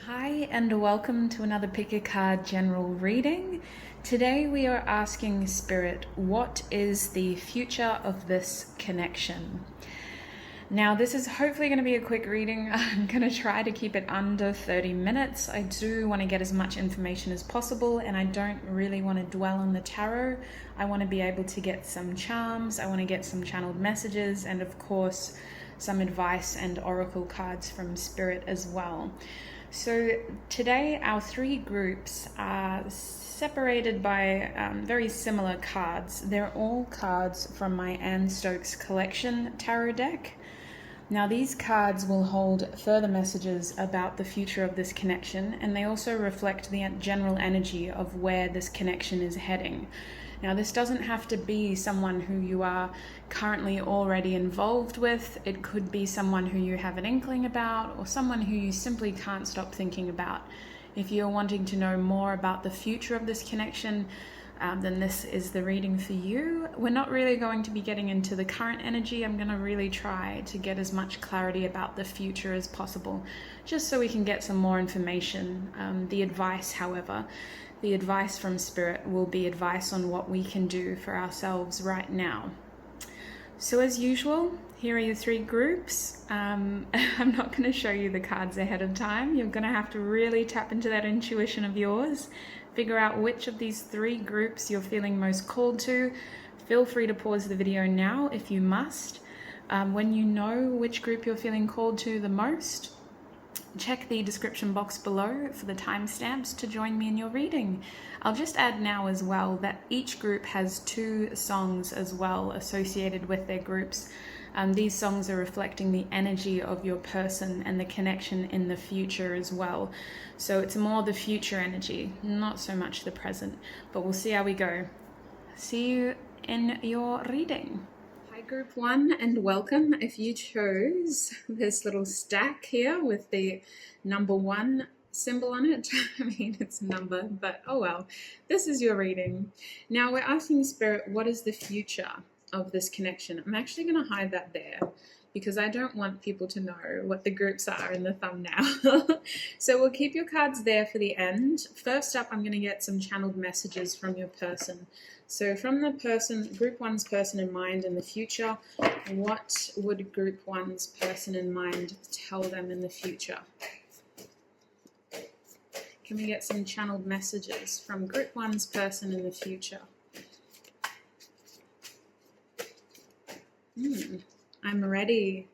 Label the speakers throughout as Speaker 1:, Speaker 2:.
Speaker 1: Hi and welcome to another Pick a Card general reading. Today we are asking Spirit, what is the future of this connection? Now this is hopefully going to be a quick reading. I'm going to try to keep it under 30 minutes. I do want to get as much information as possible and I don't really want to dwell on the tarot. I want to be able to get some charms, I want to get some channeled messages, and of course some advice and oracle cards from Spirit as well. So today our three groups are separated by very similar cards. They're all cards from my Stokes collection tarot deck. Now these cards will hold further messages about the future of this connection, and they also reflect the general energy of where this connection is heading. Now this doesn't have to be someone who you are currently already involved with. It could be someone who you have an inkling about, or someone who you simply can't stop thinking about. If you're wanting to know more about the future of this connection, then this is the reading for you. We're not really going to be getting into the current energy. I'm going to really try to get as much clarity about the future as possible, just so we can get some more information. The advice, however, the advice from Spirit will be advice on what we can do for ourselves right now. So as usual, here are your three groups. I'm not going to show you the cards ahead of time. You're going to have to really tap into that intuition of yours. Figure out which of these three groups you're feeling most called to. Feel free to pause the video now if you must. When you know which group you're feeling called to the most, check the description box below for the timestamps to join me in your reading. I'll just add now as well that each group has two songs as well associated with their groups. These songs are reflecting the energy of your person and the connection in the future as well. So it's more the future energy, not so much the present, but we'll see how we go. See you in your reading. Hi group one, and welcome. If you chose this little stack here with the number 1 symbol on it, I mean it's a number, but oh well, this is your reading. Now we're asking Spirit, what is the future of this connection? I'm actually going to hide that there because I don't want people to know what the groups are in the thumbnail. So we'll keep your cards there for the end. First up, I'm going to get some channeled messages from your person. So from the person, group one's person in mind in the future, what would group one's person in mind tell them in the future? Can we get some channeled messages from group one's person in the future? I'm ready.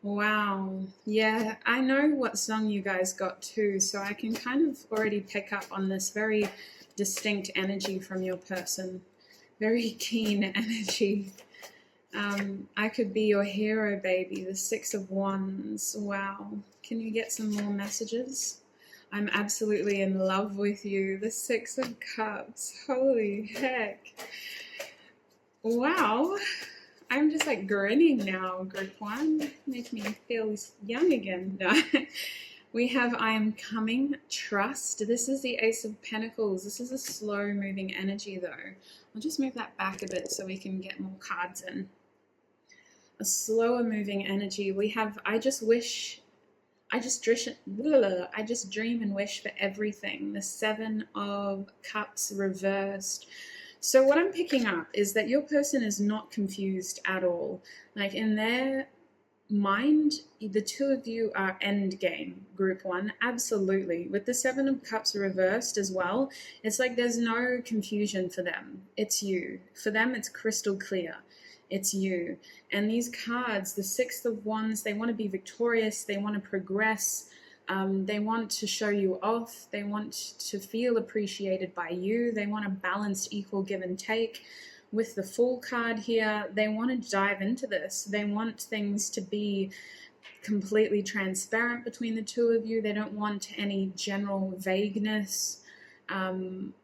Speaker 1: Wow. Yeah, I know what song you guys got too, so I can kind of already pick up on this very distinct energy from your person. Very keen energy. I could be your hero, baby. The 6 of Wands. Wow. Can you get some more messages? I'm absolutely in love with you. The 6 of Cups. Holy heck. Wow. I'm just like grinning now, group one. Make me feel young again. No. We have I am coming, trust. This is the Ace of Pentacles. This is a slow moving energy though. I'll just move that back a bit so we can get more cards in. A slower moving energy. We have I just dream and wish for everything. The 7 of Cups reversed. So what I'm picking up is that your person is not confused at all. Like in their mind, the two of you are end game, group one, absolutely. With the 7 of Cups reversed as well, it's like there's no confusion for them. It's you. For them, it's crystal clear. It's you. And these cards, the 6 of Wands, they want to be victorious. They want to progress. They want to show you off. They want to feel appreciated by you. They want a balanced, equal give and take. With the Fool card here, they want to dive into this. They want things to be completely transparent between the two of you. They don't want any general vagueness.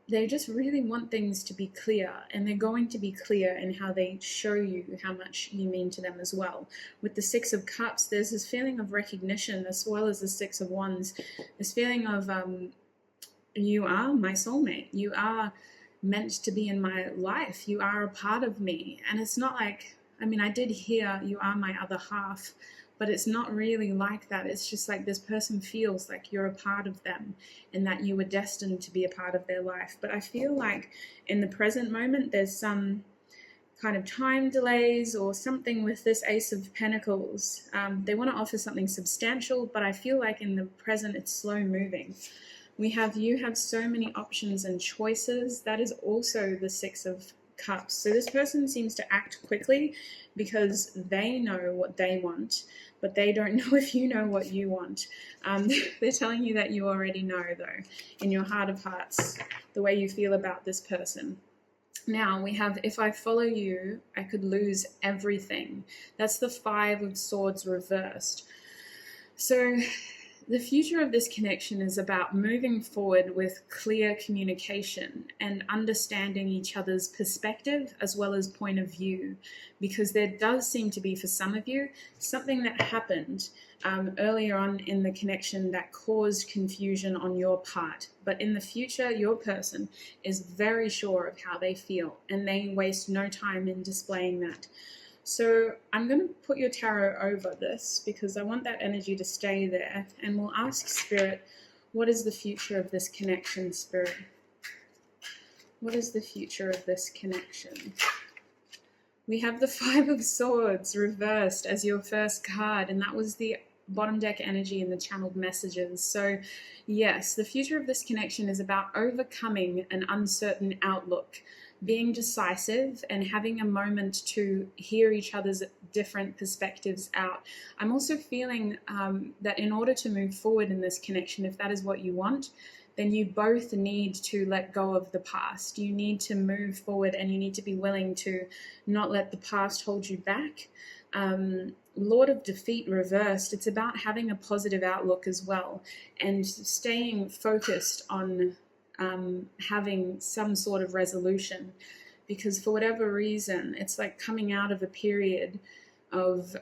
Speaker 1: They just really want things to be clear, and they're going to be clear in how they show you how much you mean to them as well. With the 6 of Cups, there's this feeling of recognition as well as the 6 of Wands, this feeling of you are my soulmate, you are meant to be in my life, you are a part of me. And it's not like, I mean, I did hear you are my other half, but it's not really like that. It's just like this person feels like you're a part of them and that you were destined to be a part of their life. But I feel like in the present moment, there's some kind of time delays or something with this Ace of Pentacles. They want to offer something substantial, but I feel like in the present it's slow moving. You have so many options and choices. That is also the Six of Cups. So this person seems to act quickly because they know what they want, but they don't know if you know what you want. They're telling you that you already know, though, in your heart of hearts, the way you feel about this person. Now we have, if I follow you, I could lose everything. That's the Five of Swords reversed. So the future of this connection is about moving forward with clear communication and understanding each other's perspective as well as point of view, because there does seem to be, for some of you, something that happened earlier on in the connection that caused confusion on your part. But in the future, your person is very sure of how they feel, and they waste no time in displaying that. So I'm going to put your tarot over this because I want that energy to stay there, and we'll ask Spirit, what is the future of this connection, Spirit? What is the future of this connection? We have the Five of Swords reversed as your first card, and that was the bottom deck energy in the channeled messages. So yes, the future of this connection is about overcoming an uncertain outlook, being decisive and having a moment to hear each other's different perspectives out. I'm also feeling that in order to move forward in this connection, if that is what you want, then you both need to let go of the past. You need to move forward, and you need to be willing to not let the past hold you back. Lord of Defeat reversed, it's about having a positive outlook as well, and staying focused on having some sort of resolution, because for whatever reason, it's like coming out of a period of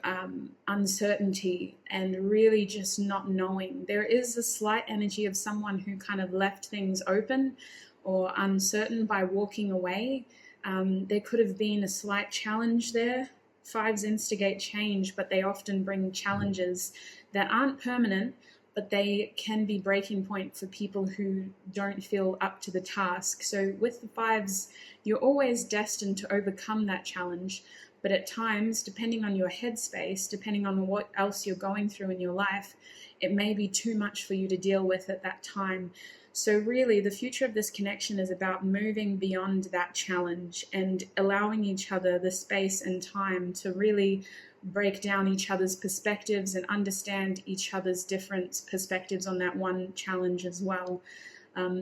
Speaker 1: uncertainty and really just not knowing. There is a slight energy of someone who kind of left things open or uncertain by walking away. There could have been a slight challenge there. Fives instigate change, but they often bring challenges that aren't permanent, but they can be breaking point for people who don't feel up to the task. So with the fives, you're always destined to overcome that challenge. But at times, depending on your headspace, depending on what else you're going through in your life, it may be too much for you to deal with at that time. So really, the future of this connection is about moving beyond that challenge and allowing each other the space and time to really break down each other's perspectives and understand each other's different perspectives on that one challenge as well.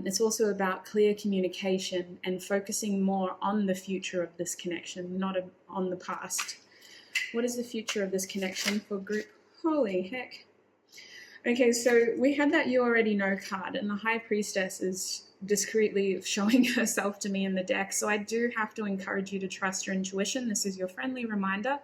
Speaker 1: It's also about clear communication and focusing more on the future of this connection, not on the past. What is the future of this connection for group? Holy heck. Okay, so we had that You Already Know card, and the High Priestess is discreetly showing herself to me in the deck. So I do have to encourage you to trust your intuition. This is your friendly reminder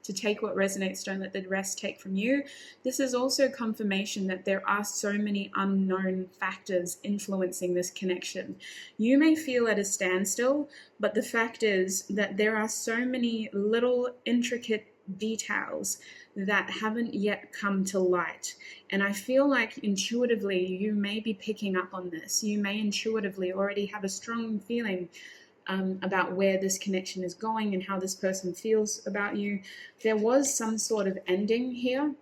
Speaker 1: to take what resonates, don't let the rest take from you. This is also confirmation that there are so many unknown factors influencing this connection. You may feel at a standstill, but the fact is that there are so many little intricate details that haven't yet come to light. And I feel like intuitively you may be picking up on this. You may intuitively already have a strong feeling about where this connection is going and how this person feels about you. There was some sort of ending here.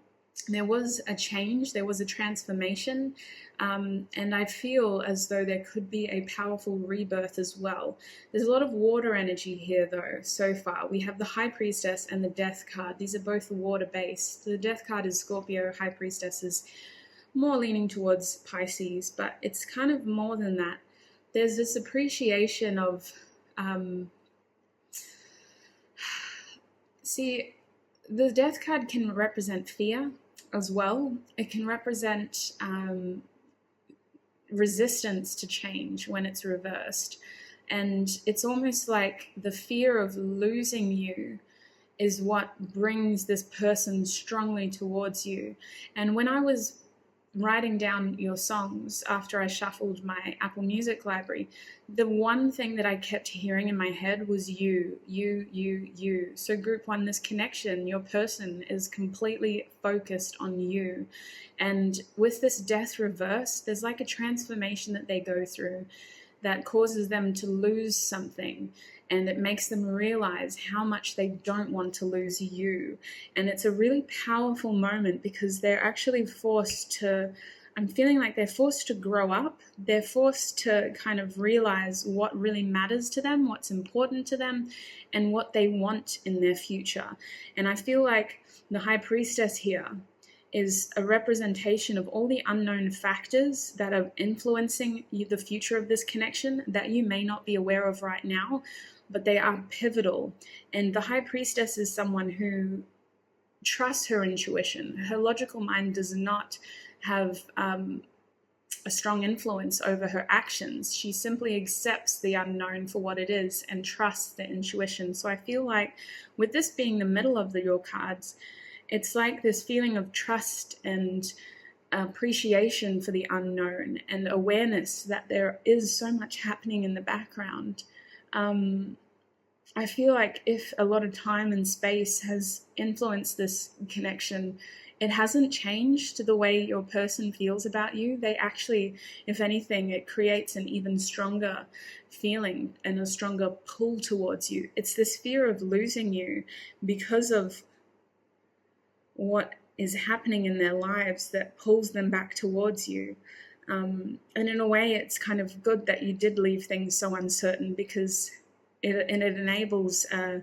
Speaker 1: There was a change. There was a transformation. And I feel as though there could be a powerful rebirth as well. There's a lot of water energy here, though, so far. We have the High Priestess and the Death card. These are both water-based. The Death card is Scorpio. High Priestess is more leaning towards Pisces, but it's kind of more than that. There's this appreciation of see, the Death card can represent fear as well. It can represent resistance to change when it's reversed. And it's almost like the fear of losing you is what brings this person strongly towards you. And when I was writing down your songs after I shuffled my Apple Music library, the one thing that I kept hearing in my head was you. So group one, this connection, your person is completely focused on you. And with this death reverse, there's like a transformation that they go through that causes them to lose something, and it makes them realize how much they don't want to lose you. And it's a really powerful moment because they're actually forced to, I'm feeling like they're forced to grow up. They're forced to kind of realize what really matters to them, what's important to them, and what they want in their future. And I feel like the High Priestess here is a representation of all the unknown factors that are influencing the future of this connection that you may not be aware of right now, but they are pivotal. And the High Priestess is someone who trusts her intuition. Her logical mind does not have a strong influence over her actions. She simply accepts the unknown for what it is and trusts the intuition. So I feel like with this being the middle of your cards, it's like this feeling of trust and appreciation for the unknown and awareness that there is so much happening in the background. I feel like if a lot of time and space has influenced this connection, it hasn't changed the way your person feels about you. They actually, if anything, it creates an even stronger feeling and a stronger pull towards you. It's this fear of losing you because of what is happening in their lives that pulls them back towards you. And in a way, it's kind of good that you did leave things so uncertain, because it enables an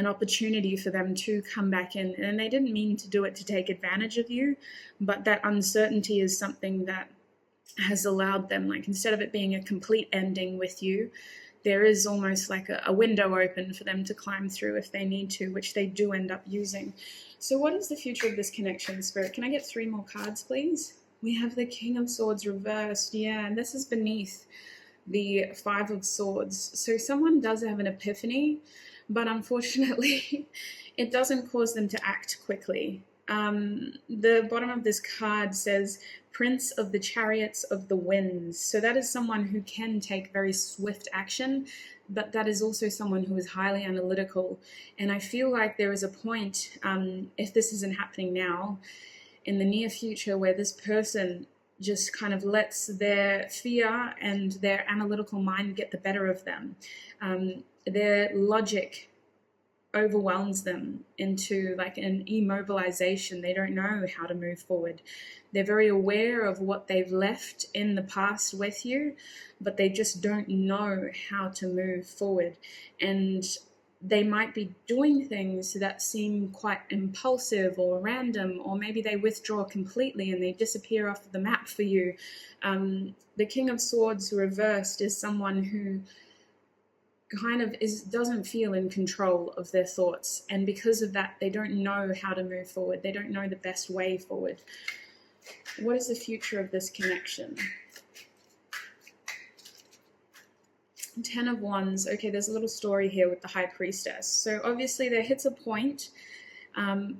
Speaker 1: opportunity for them to come back in. And they didn't mean to do it to take advantage of you, but that uncertainty is something that has allowed them, like, instead of it being a complete ending with you, there is almost like a window open for them to climb through if they need to, which they do end up using. So what is the future of this connection, Spirit? Can I get 3 more cards, please? We have the King of Swords reversed. Yeah, and this is beneath the 5 of Swords. So someone does have an epiphany, but unfortunately, it doesn't cause them to act quickly. The bottom of this card says Prince of the Chariots of the Winds. So that is someone who can take very swift action, but that is also someone who is highly analytical. And I feel like there is a point, if this isn't happening now, in the near future, where this person just kind of lets their fear and their analytical mind get the better of them. Their logic overwhelms them into like an immobilization. They don't know how to move forward. They're very aware of what they've left in the past with you, but they just don't know how to move forward. And they might be doing things that seem quite impulsive or random, or maybe they withdraw completely and they disappear off the map for you. The King of Swords reversed is someone who kind of doesn't feel in control of their thoughts, and because of that, they don't know how to move forward. They don't know the best way forward. What is the future of this connection? 10 of Wands. Okay, there's a little story here with the High Priestess. So obviously there hits a point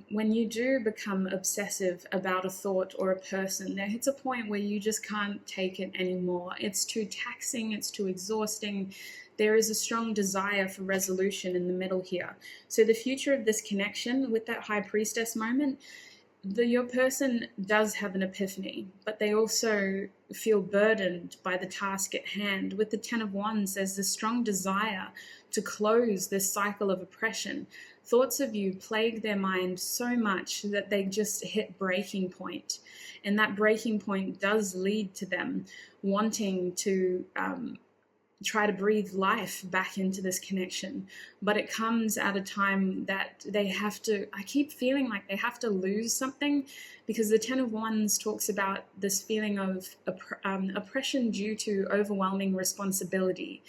Speaker 1: when you do become obsessive about a thought or a person. There hits a point where you just can't take it anymore. It's too taxing, it's too exhausting. There is a strong desire for resolution in the middle here. So the future of this connection with that High Priestess moment, your person does have an epiphany, but they also feel burdened by the task at hand. With the 10 of Wands, there's this strong desire to close this cycle of oppression. Thoughts of you plague their mind so much that they just hit breaking point. And that breaking point does lead to them wanting to try to breathe life back into this connection, but it comes at a time that they have to, I keep feeling like they have to lose something, because the 10 of Wands talks about this feeling of oppression due to overwhelming responsibility,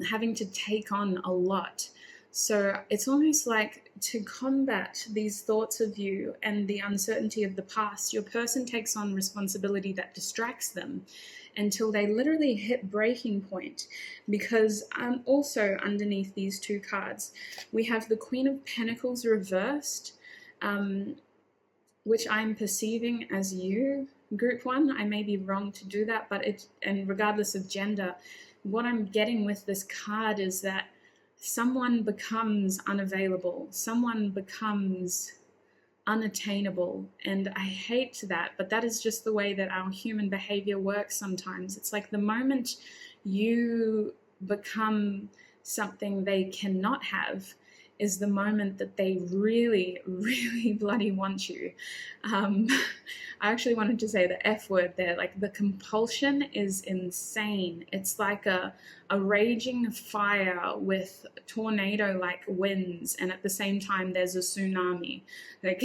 Speaker 1: having to take on a lot. So it's almost like, to combat these thoughts of you and the uncertainty of the past, your person takes on responsibility that distracts them until they literally hit breaking point. Because also underneath these 2 cards, we have the Queen of Pentacles reversed, which I'm perceiving as you, group 1, I may be wrong to do that, but and regardless of gender, what I'm getting with this card is that someone becomes unavailable, someone becomes unattainable, and I hate that, but that is just the way that our human behavior works sometimes. It's like the moment you become something they cannot have is the moment that they really, really bloody want you. I actually wanted to say the F word there. Like, the compulsion is insane. It's like a raging fire with tornado-like winds, and at the same time there's a tsunami. Like,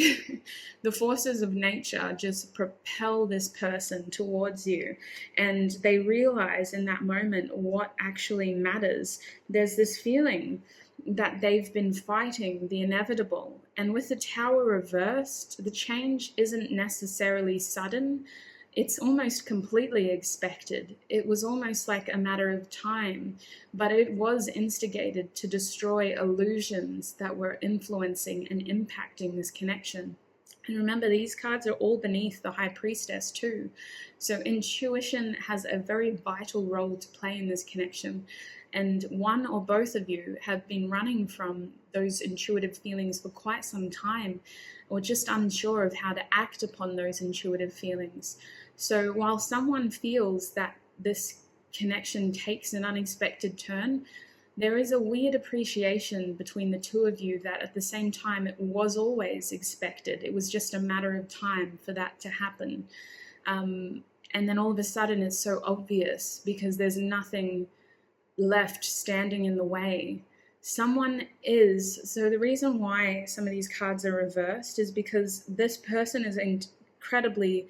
Speaker 1: the forces of nature just propel this person towards you, and they realize in that moment what actually matters. There's this feeling that they've been fighting the inevitable. And with the Tower reversed, the change isn't necessarily sudden. It's almost completely expected. It was almost like a matter of time, but it was instigated to destroy illusions that were influencing and impacting this connection. And remember, these cards are all beneath the High Priestess too. So intuition has a very vital role to play in this connection. And one or both of you have been running from those intuitive feelings for quite some time, or just unsure of how to act upon those intuitive feelings. So while someone feels that this connection takes an unexpected turn, there is a weird appreciation between the two of you that at the same time it was always expected. It was just a matter of time for that to happen. And then all of a sudden it's so obvious because there's nothing left standing in the way. Someone is, so the reason why some of these cards are reversed is because this person is incredibly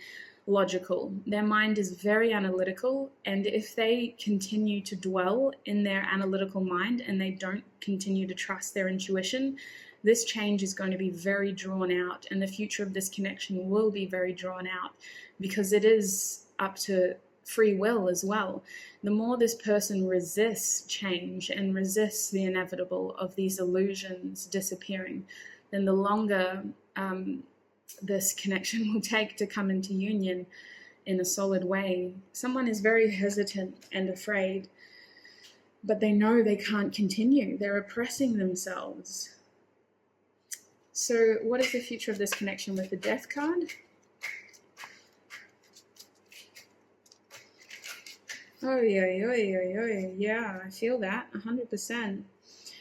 Speaker 1: logical. Their mind is very analytical, and if they continue to dwell in their analytical mind and they don't continue to trust their intuition, this change is going to be very drawn out, and the future of this connection will be very drawn out because it is up to free will as well. The more this person resists change and resists the inevitable of these illusions disappearing, then the longer this connection will take to come into union in a solid way. Someone is very hesitant and afraid, but they know they can't continue. They're oppressing themselves. So what is the future of this connection with the Death card? Oh, yeah, I feel that, 100%. Do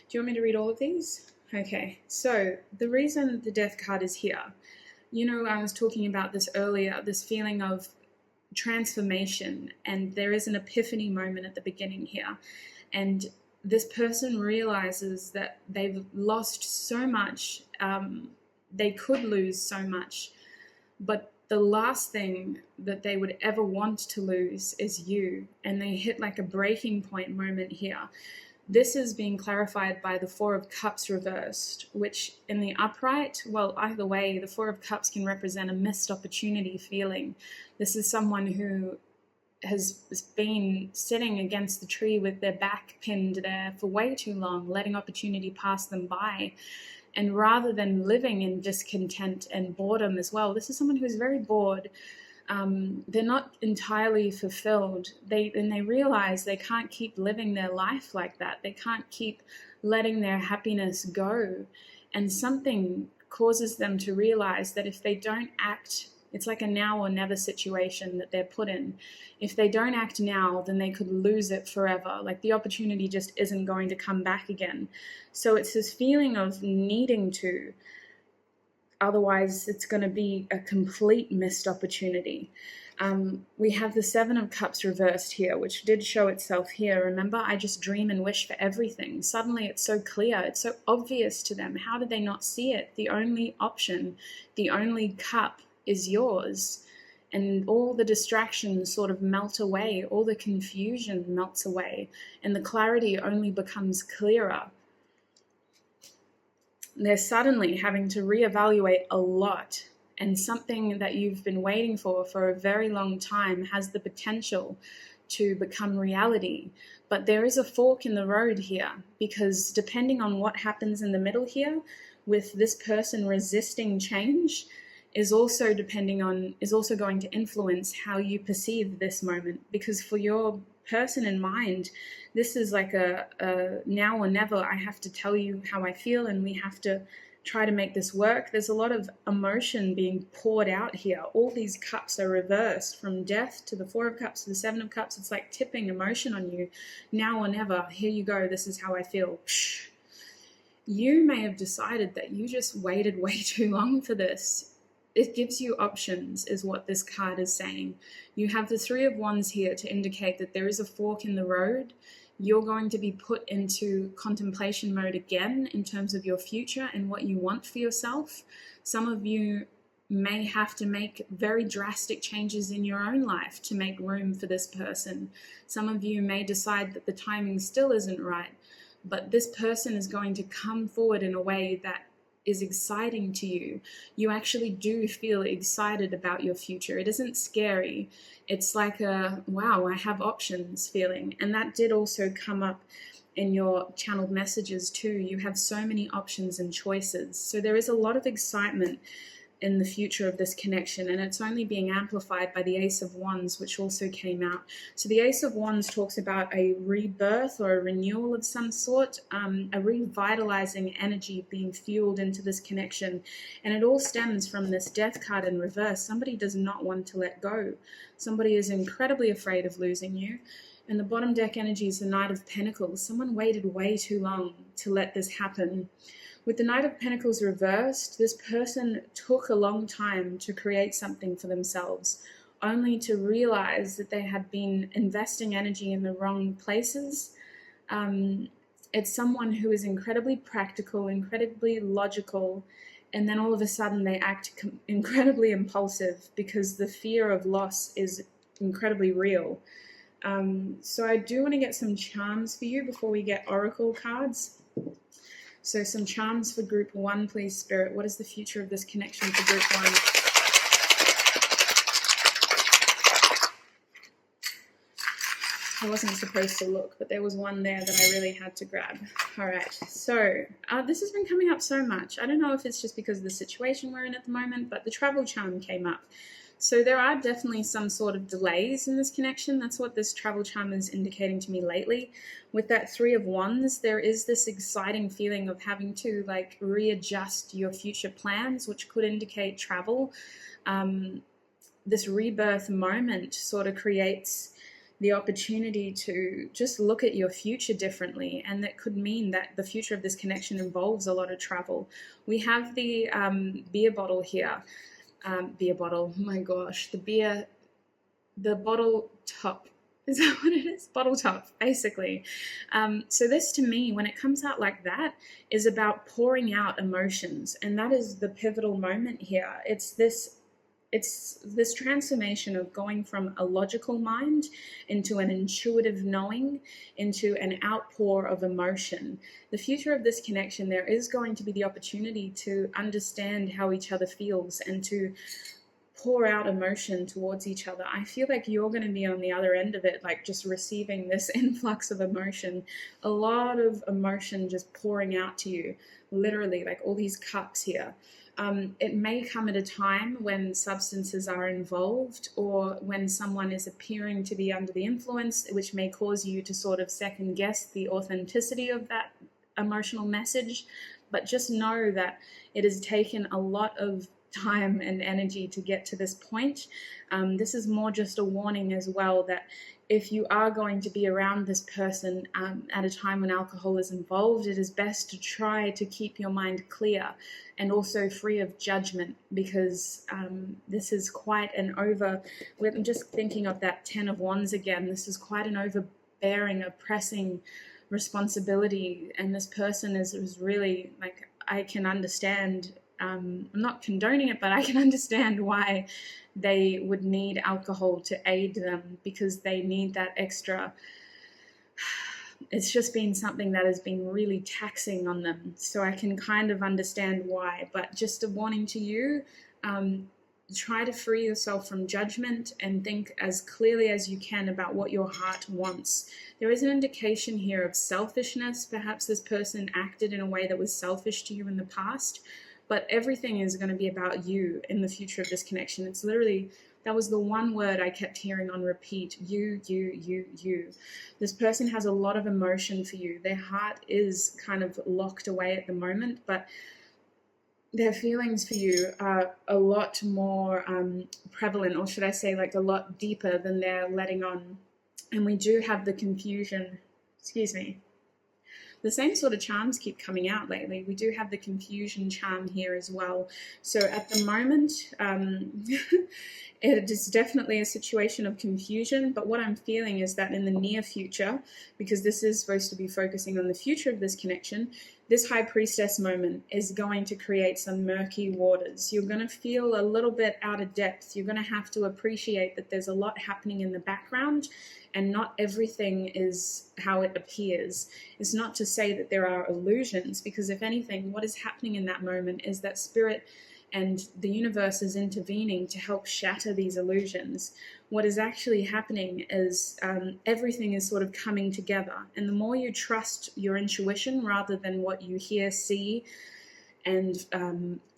Speaker 1: you want me to read all of these? Okay, so the reason the Death card is here, I was talking about this earlier, this feeling of transformation, and there is an epiphany moment at the beginning here, and this person realizes that they've lost so much, they could lose so much, but the last thing that they would ever want to lose is you. And they hit like a breaking point moment here. This is being clarified by the Four of Cups reversed, which in the upright, well, either way, the Four of Cups can represent a missed opportunity feeling. This is someone who has been sitting against the tree with their back pinned there for way too long, letting opportunity pass them by. And rather than living in discontent and boredom as well, this is someone who's very bored. They're not entirely fulfilled. They realize they can't keep living their life like that. They can't keep letting their happiness go. And something causes them to realize that if they don't act, it's like a now or never situation that they're put in. If they don't act now, then they could lose it forever. Like the opportunity just isn't going to come back again. So it's this feeling of needing to, otherwise it's going to be a complete missed opportunity. We have the Seven of Cups reversed here, which did show itself here. Remember, I just dream and wish for everything. Suddenly it's so clear, it's so obvious to them. How did they not see it? The only option, the only cup is yours. And all the distractions sort of melt away, all the confusion melts away, and the clarity only becomes clearer. They're suddenly having to reevaluate a lot, and something that you've been waiting for a very long time has the potential to become reality. But there is a fork in the road here, because depending on what happens in the middle here, with this person resisting change, is also going to influence how you perceive this moment. Because for your person in mind, this is like a now or never. I have to tell you how I feel, and we have to try to make this work. There's a lot of emotion being poured out here. All these cups are reversed, from death to the Four of Cups to the Seven of Cups. It's like tipping emotion on you. Now or never. Here you go. This is how I feel. You may have decided that you just waited way too long for this. It gives you options, is what this card is saying. You have the Three of Wands here to indicate that there is a fork in the road. You're going to be put into contemplation mode again in terms of your future and what you want for yourself. Some of you may have to make very drastic changes in your own life to make room for this person. Some of you may decide that the timing still isn't right, but this person is going to come forward in a way that is exciting to you. You actually do feel excited about your future. It isn't scary. It's like a, wow, I have options feeling. And that did also come up in your channeled messages too. You have so many options and choices. So there is a lot of excitement in the future of this connection, and it's only being amplified by the Ace of Wands, which also came out. So the Ace of Wands talks about a rebirth or a renewal of some sort, a revitalizing energy being fueled into this connection, and it all stems from this Death card in reverse. Somebody does not want to let go. Somebody is incredibly afraid of losing you. And the bottom deck energy is the Knight of Pentacles. Someone waited way too long to let this happen. With the Knight of Pentacles reversed, this person took a long time to create something for themselves, only to realize that they had been investing energy in the wrong places. It's someone who is incredibly practical, incredibly logical, and then all of a sudden they act incredibly impulsive because the fear of loss is incredibly real. So I do want to get some charms for you before we get oracle cards. So some charms for group 1, please, Spirit. What is the future of this connection for group 1? I wasn't supposed to look, but there was one there that I really had to grab. All right, so this has been coming up so much. I don't know if it's just because of the situation we're in at the moment, but the travel charm came up. So there are definitely some sort of delays in this connection. That's what this travel charm is indicating to me lately. With that Three of Wands, there is this exciting feeling of having to like readjust your future plans, which could indicate travel. This rebirth moment sort of creates the opportunity to just look at your future differently, and that could mean that the future of this connection involves a lot of travel. We have the beer bottle here. Beer bottle, oh my gosh, the bottle top, is that what it is? Bottle top, basically. So this, to me, when it comes out like that, is about pouring out emotions, and that is the pivotal moment here. It's this transformation of going from a logical mind into an intuitive knowing, into an outpour of emotion. The future of this connection, there is going to be the opportunity to understand how each other feels and to pour out emotion towards each other. I feel like you're going to be on the other end of it, like just receiving this influx of emotion, a lot of emotion just pouring out to you, literally, like all these cups here. It may come at a time when substances are involved, or when someone is appearing to be under the influence, which may cause you to sort of second guess the authenticity of that emotional message. But just know that it has taken a lot of time and energy to get to this point. This is more just a warning as well, that if you are going to be around this person at a time when alcohol is involved, it is best to try to keep your mind clear and also free of judgment, because this is quite an I'm just thinking of that Ten of Wands again. This is quite an overbearing, oppressing responsibility, and this person is really, like, I can understand, I'm not condoning it, but I can understand why they would need alcohol to aid them, because they need that extra. It's just been something that has been really taxing on them. So I can kind of understand why, but just a warning to you, try to free yourself from judgment and think as clearly as you can about what your heart wants. There is an indication here of selfishness. Perhaps this person acted in a way that was selfish to you in the past, but everything is going to be about you in the future of this connection. It's literally, that was the one word I kept hearing on repeat. You, you, you, you. This person has a lot of emotion for you. Their heart is kind of locked away at the moment, but their feelings for you are a lot more prevalent, or should I say like a lot deeper than they're letting on. And we do have the confusion, excuse me. The same sort of charms keep coming out lately. We do have the confusion charm here as well. So at the moment, it is definitely a situation of confusion. But what I'm feeling is that in the near future, because this is supposed to be focusing on the future of this connection, this high priestess moment is going to create some murky waters. You're going to feel a little bit out of depth. You're going to have to appreciate that there's a lot happening in the background, and not everything is how it appears. It's not to say that there are illusions, because if anything, what is happening in that moment is that spirit and the universe is intervening to help shatter these illusions. What is actually happening is everything is sort of coming together. And the more you trust your intuition rather than what you hear, see, and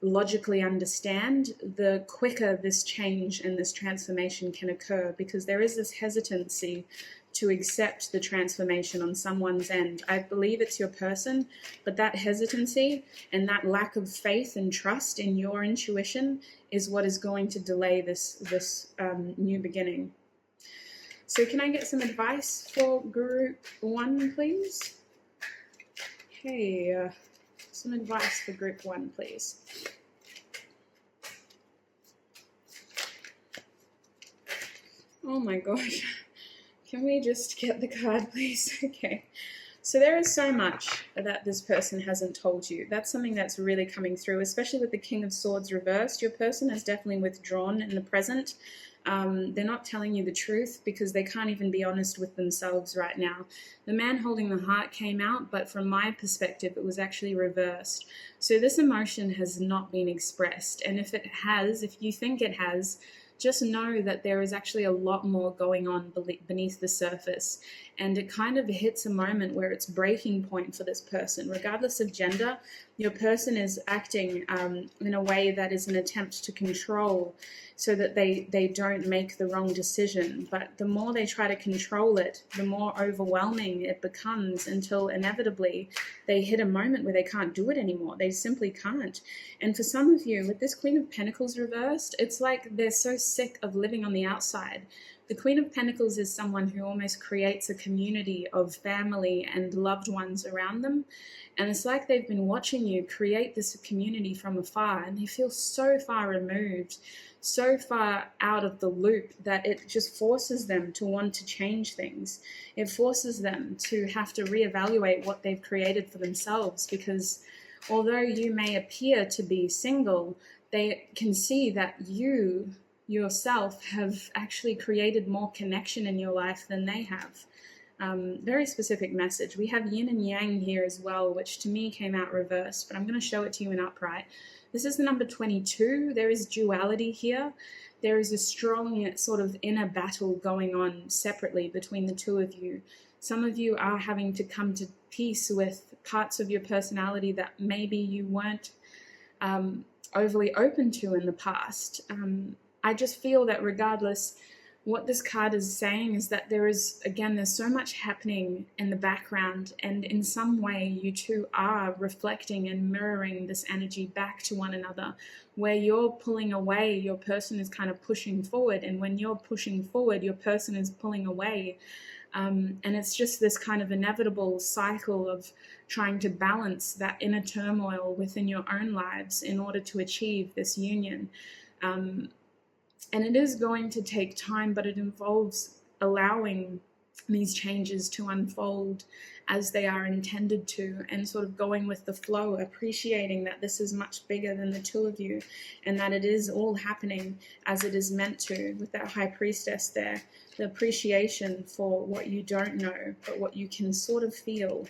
Speaker 1: logically understand, the quicker this change and this transformation can occur, because there is this hesitancy to accept the transformation on someone's end. I believe it's your person, but that hesitancy and that lack of faith and trust in your intuition is what is going to delay this new beginning. So can I get some advice for group 1, please? Okay, some advice for group 1, please. Oh my gosh. Can we just get the card, please? Okay. So there is so much that this person hasn't told you. That's something that's really coming through, especially with the King of Swords reversed. Your person is definitely withdrawn in the present. They're not telling you the truth because they can't even be honest with themselves right now. The man holding the heart came out, but from my perspective, it was actually reversed. So this emotion has not been expressed. And if it has, if you think it has, just know that there is actually a lot more going on beneath the surface. And it kind of hits a moment where it's breaking point for this person. Regardless of gender, your person is acting in a way that is an attempt to control so that they don't make the wrong decision. But the more they try to control it, the more overwhelming it becomes, until inevitably they hit a moment where they can't do it anymore. They simply can't. And for some of you, with this Queen of Pentacles reversed, it's like they're so sick of living on the outside. The Queen of Pentacles is someone who almost creates a community of family and loved ones around them. And it's like they've been watching you create this community from afar, and they feel so far removed, so far out of the loop, that it just forces them to want to change things. It forces them to have to reevaluate what they've created for themselves, because although you may appear to be single, they can see that you yourself have actually created more connection in your life than they have. Very specific message. We have yin and yang here as well, which to me came out reversed, but I'm going to show it to you in upright. This is the number 22. There is duality here. There is a strong sort of inner battle going on separately between the two of you. Some of you are having to come to peace with parts of your personality that maybe you weren't overly open to in the past. I just feel that regardless, what this card is saying is that there's so much happening in the background, and in some way you two are reflecting and mirroring this energy back to one another. Where you're pulling away, your person is kind of pushing forward, and when you're pushing forward, your person is pulling away. And it's just this kind of inevitable cycle of trying to balance that inner turmoil within your own lives in order to achieve this union. And it is going to take time, but it involves allowing these changes to unfold as they are intended to, and sort of going with the flow, appreciating that this is much bigger than the two of you, and that it is all happening as it is meant to, with that High Priestess there. The appreciation for what you don't know, but what you can sort of feel.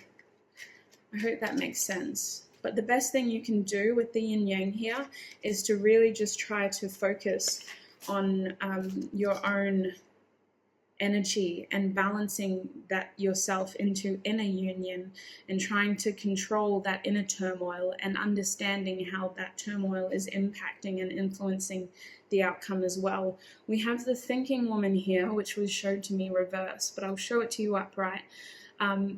Speaker 1: I hope that makes sense. But the best thing you can do with the yin yang here is to really just try to focus on your own energy and balancing that yourself into inner union and trying to control that inner turmoil and understanding how that turmoil is impacting and influencing the outcome as well. We have the thinking woman here, which was showed to me reverse, but I'll show it to you upright.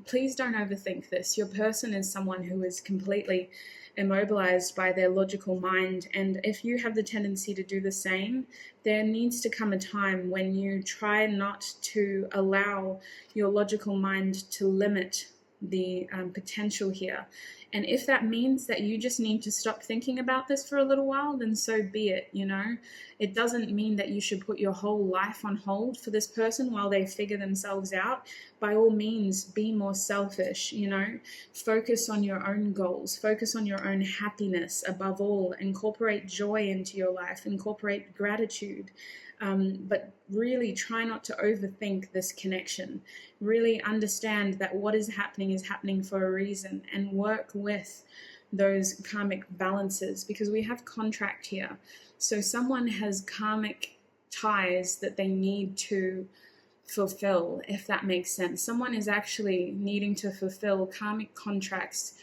Speaker 1: Please don't overthink this. Your person is someone who is completely immobilized by their logical mind, and if you have the tendency to do the same, there needs to come a time when you try not to allow your logical mind to limit the potential here. And if that means that you just need to stop thinking about this for a little while, then so be it, you know. It doesn't mean that you should put your whole life on hold for this person while they figure themselves out. By all means, be more selfish, you know. Focus on your own goals. Focus on your own happiness above all. Incorporate joy into your life. Incorporate gratitude. But really try not to overthink this connection. Really understand that what is happening for a reason, and work with those karmic balances, because we have contract here. So someone has karmic ties that they need to fulfill, if that makes sense. Someone is actually needing to fulfill karmic contracts.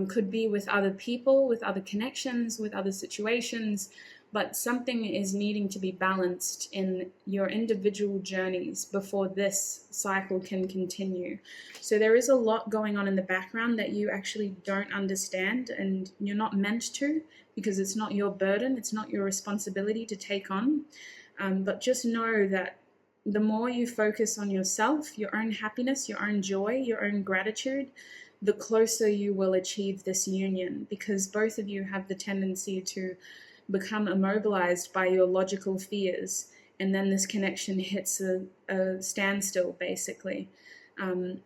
Speaker 1: Could be with other people, with other connections, with other situations, but something is needing to be balanced in your individual journeys before this cycle can continue. So there is a lot going on in the background that you actually don't understand, and you're not meant to, because it's not your burden, it's not your responsibility to take on. But just know that the more you focus on yourself, your own happiness, your own joy, your own gratitude, the closer you will achieve this union, because both of you have the tendency to become immobilized by your logical fears, and then this connection hits a standstill, basically.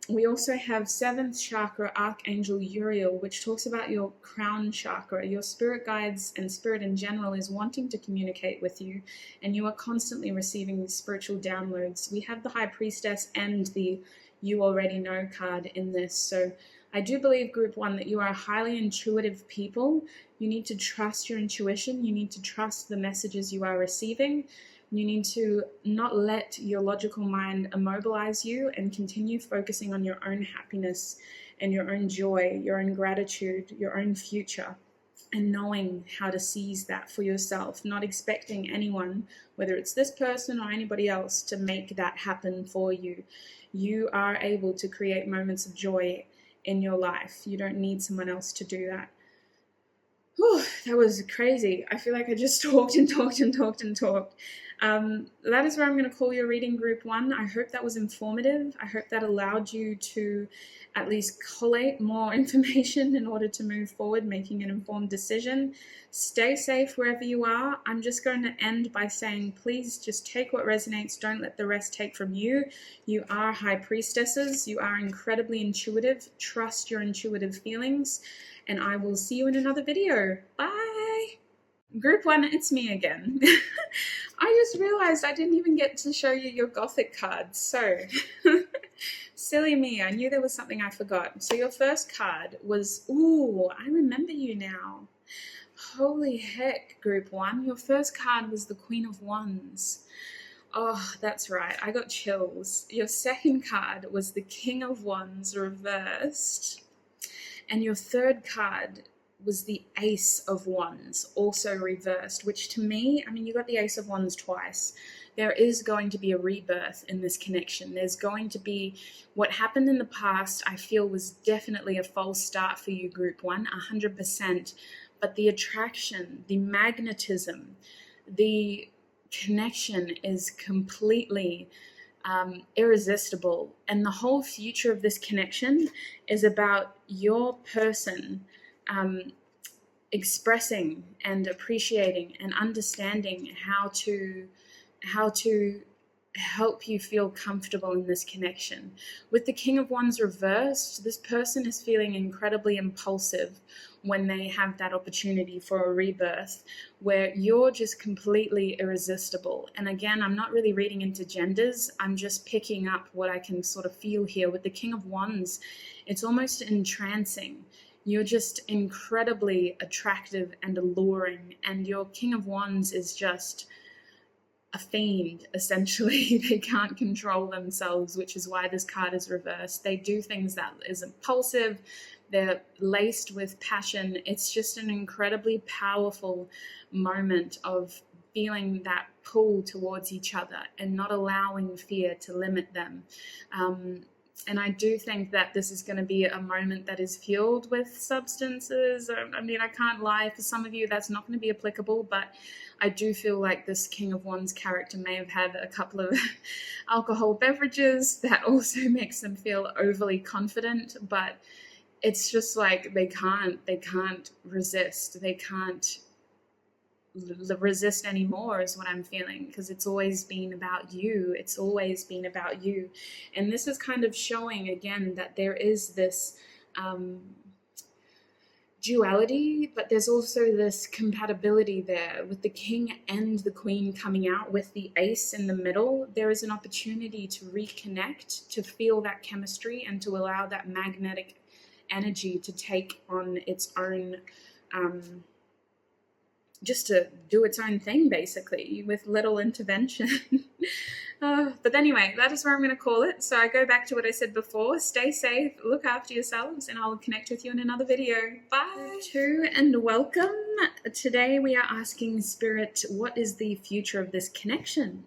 Speaker 1: We also have 7th chakra, Archangel Uriel, which talks about your crown chakra. Your spirit guides and spirit in general is wanting to communicate with you, and you are constantly receiving these spiritual downloads. We have the High Priestess and the You Already Know card in this. So I do believe, group 1, that you are highly intuitive people. You need to trust your intuition. You need to trust the messages you are receiving. You need to not let your logical mind immobilize you, and continue focusing on your own happiness and your own joy, your own gratitude, your own future, and knowing how to seize that for yourself, not expecting anyone, whether it's this person or anybody else, to make that happen for you. You are able to create moments of joy in your life. You don't need someone else to do that. Whew, that was crazy. I feel like I just talked and talked and talked and talked. That is where I'm going to call your reading, group 1. I hope that was informative. I hope that allowed you to at least collate more information in order to move forward, making an informed decision. Stay safe wherever you are. I'm just going to end by saying, please just take what resonates. Don't let the rest take from you. You are high priestesses. You are incredibly intuitive. Trust your intuitive feelings. And I will see you in another video. Bye. Group 1, it's me again. I just realized I didn't even get to show you your Gothic cards. So, silly me. I knew there was something I forgot. So your first card was, ooh, I remember you now. Holy heck, group 1. Your first card was the Queen of Wands. Oh, that's right. I got chills. Your second card was the King of Wands reversed. And your third card was the Ace of Wands, also reversed, which to me, I mean, you got the Ace of Wands twice. There is going to be a rebirth in this connection. There's going to be what happened in the past, I feel, was definitely a false start for you, group 1, 100%. But the attraction, the magnetism, the connection is completely irresistible. And the whole future of this connection is about your person expressing and appreciating and understanding how to help you feel comfortable in this connection. With the King of Wands reversed, this person is feeling incredibly impulsive when they have that opportunity for a rebirth, where you're just completely irresistible. And again, I'm not really reading into genders. I'm just picking up what I can sort of feel here. With the King of Wands, it's almost entrancing. You're just incredibly attractive and alluring, and your King of Wands is just a fiend, essentially. They can't control themselves, which is why this card is reversed. They do things that is impulsive. They're laced with passion. It's just an incredibly powerful moment of feeling that pull towards each other and not allowing fear to limit them. And I do think that this is going to be a moment that is fueled with substances. I mean, I can't lie. For some of you, that's not going to be applicable, but I do feel like this King of Wands character may have had a couple of alcohol beverages that also makes them feel overly confident, but it's just like they can't resist. They can't resist anymore is what I'm feeling, because it's always been about you. It's always been about you. And this is kind of showing again that there is this duality, but there's also this compatibility there with the king and the queen coming out with the ace in the middle. There is an opportunity to reconnect, to feel that chemistry, and to allow that magnetic energy to take on its own just to do its own thing, basically, with little intervention. But anyway, that is where I'm going to call it. So I go back to what I said before. Stay safe, look after yourselves, and I'll connect with you in another video. Bye. And welcome. Today we are asking Spirit, what is the future of this connection?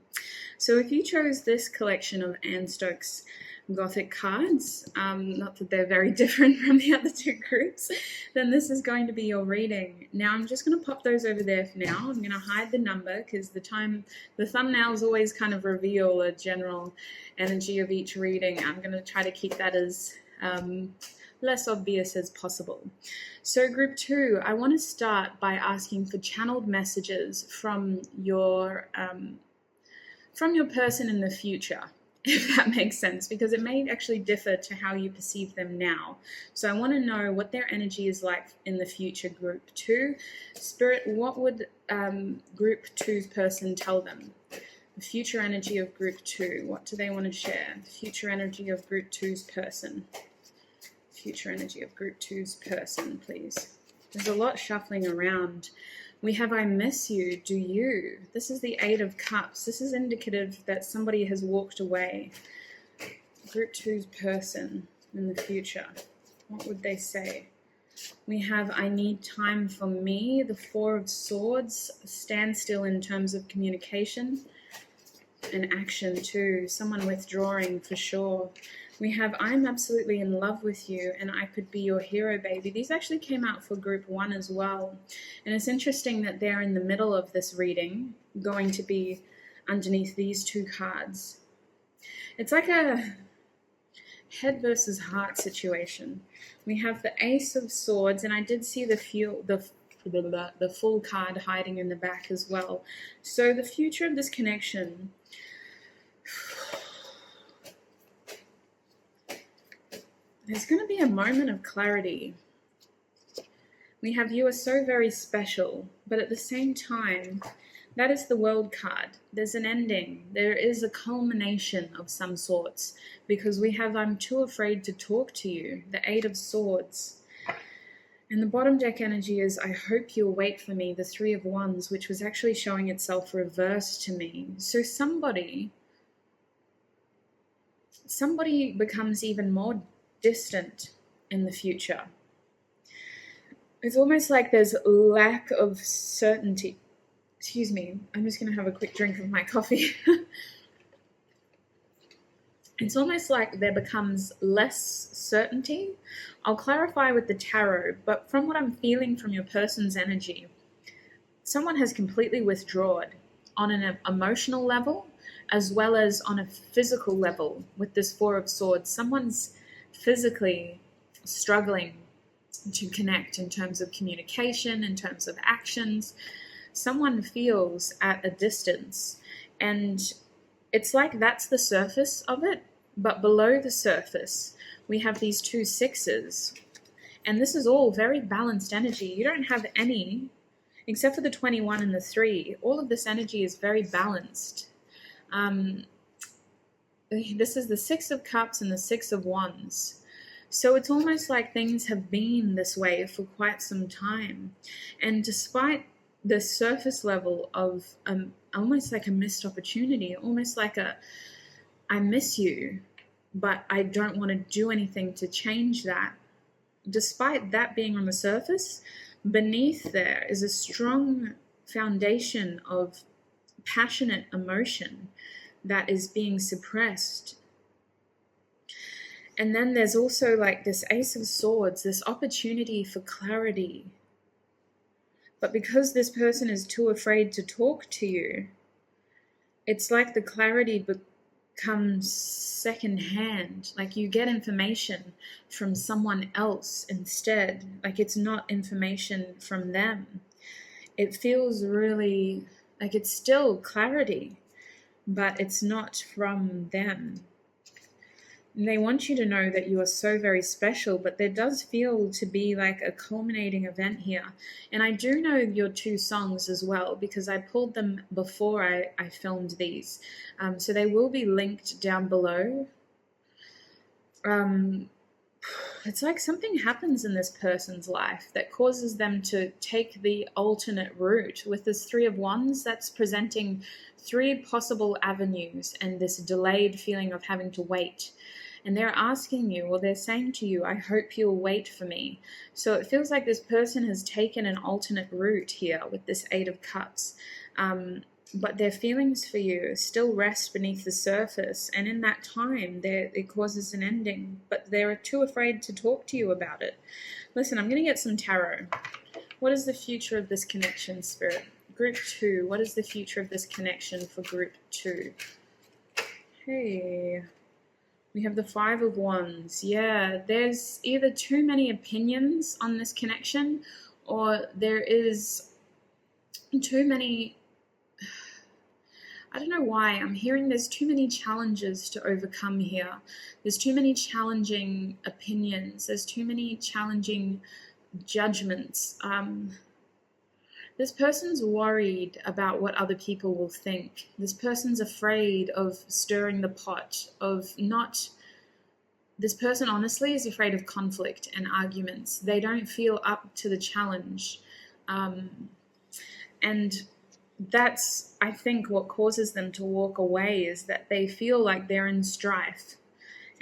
Speaker 1: So if you chose this collection of Anne Stokes Gothic cards, not that they're very different from the other two groups, then this is going to be your reading. Now I'm just going to pop those over there for now. I'm going to hide the number because the thumbnails always kind of reveal a general energy of each reading. I'm going to try to keep that as less obvious as possible. So group 2, I want to start by asking for channeled messages from your person in the future, if that makes sense, because it may actually differ to how you perceive them now. So I want to know what their energy is like in the future, group 2. Spirit, what would group 2's person tell them? The future energy of group 2. What do they want to share? The future energy of group 2's person. Future energy of group 2's person, please. There's a lot shuffling around. We have I miss you, do you? This is the 8 of Cups. This is indicative that somebody has walked away. Group 2's person in the future. What would they say? We have I need time for me. The 4 of Swords. Standstill in terms of communication and action too. Someone withdrawing for sure. We have I'm absolutely in love with you and I could be your hero, baby. These actually came out for group 1 as well. And it's interesting that they're in the middle of this reading, going to be underneath these 2 cards. It's like a head versus heart situation. We have the Ace of Swords, and I did see the full card hiding in the back as well. So the future of this connection, there's going to be a moment of clarity. We have you are so very special, but at the same time, that is the World card. There's an ending. There is a culmination of some sorts, because we have I'm too afraid to talk to you, the 8 of Swords. And the bottom deck energy is I hope you'll wait for me, the 3 of Wands, which was actually showing itself reversed to me. So somebody becomes even more distant in the future. It's almost like there's lack of certainty. Excuse me, I'm just going to have a quick drink of my coffee. It's almost like there becomes less certainty. I'll clarify with the tarot, but from what I'm feeling from your person's energy, someone has completely withdrawn on an emotional level as well as on a physical level with this 4 of Swords. Someone's physically struggling to connect in terms of communication, in terms of actions. Someone feels at a distance, and it's like that's the surface of it, but below the surface we have these 2 sixes, and this is all very balanced energy. You don't have any, except for the 21 and the 3, all of this energy is very balanced. This is the 6 of Cups and the 6 of Wands. So it's almost like things have been this way for quite some time. And despite the surface level of almost like a missed opportunity, almost like I miss you, but I don't want to do anything to change that. Despite that being on the surface, beneath there is a strong foundation of passionate emotion that is being suppressed. And then there's also like this Ace of Swords, this opportunity for clarity. But because this person is too afraid to talk to you, it's like the clarity becomes secondhand. Like you get information from someone else instead. Like it's not information from them. It feels really like it's still clarity, but it's not from them. And they want you to know that you are so very special, but there does feel to be like a culminating event here. And I do know your two songs as well, because I pulled them before I filmed these. So they will be linked down below. It's like something happens in this person's life that causes them to take the alternate route. With this Three of Wands, that's presenting three possible avenues and this delayed feeling of having to wait. And they're asking you, or they're saying to you, I hope you'll wait for me. So it feels like this person has taken an alternate route here with this Eight of Cups. But their feelings for you still rest beneath the surface. And in that time, it causes an ending. But they're too afraid to talk to you about it. Listen, I'm going to get some tarot. What is the future of this connection, Spirit? Group 2. What is the future of this connection for Group 2? Hey... We have the Five of Wands. Yeah, there's either too many opinions on this connection, or there is too many... I don't know why. I'm hearing there's too many challenges to overcome here. There's too many challenging opinions. There's too many challenging judgments. This person's worried about what other people will think. This person's afraid of stirring the pot, This person honestly is afraid of conflict and arguments. They don't feel up to the challenge. And that's, I think, what causes them to walk away, is that they feel like they're in strife.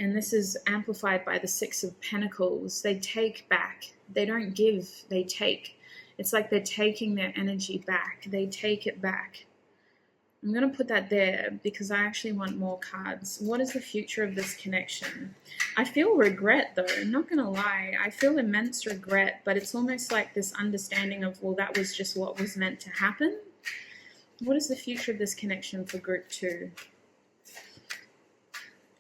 Speaker 1: And this is amplified by the Six of Pentacles. They take back. They don't give, they take. It's like they're taking their energy back. They take it back. I'm going to put that there because I actually want more cards. What is the future of this connection? I feel regret, though. I'm not going to lie. I feel immense regret, but it's almost like this understanding of, well, that was just what was meant to happen. What is the future of this connection for Group 2?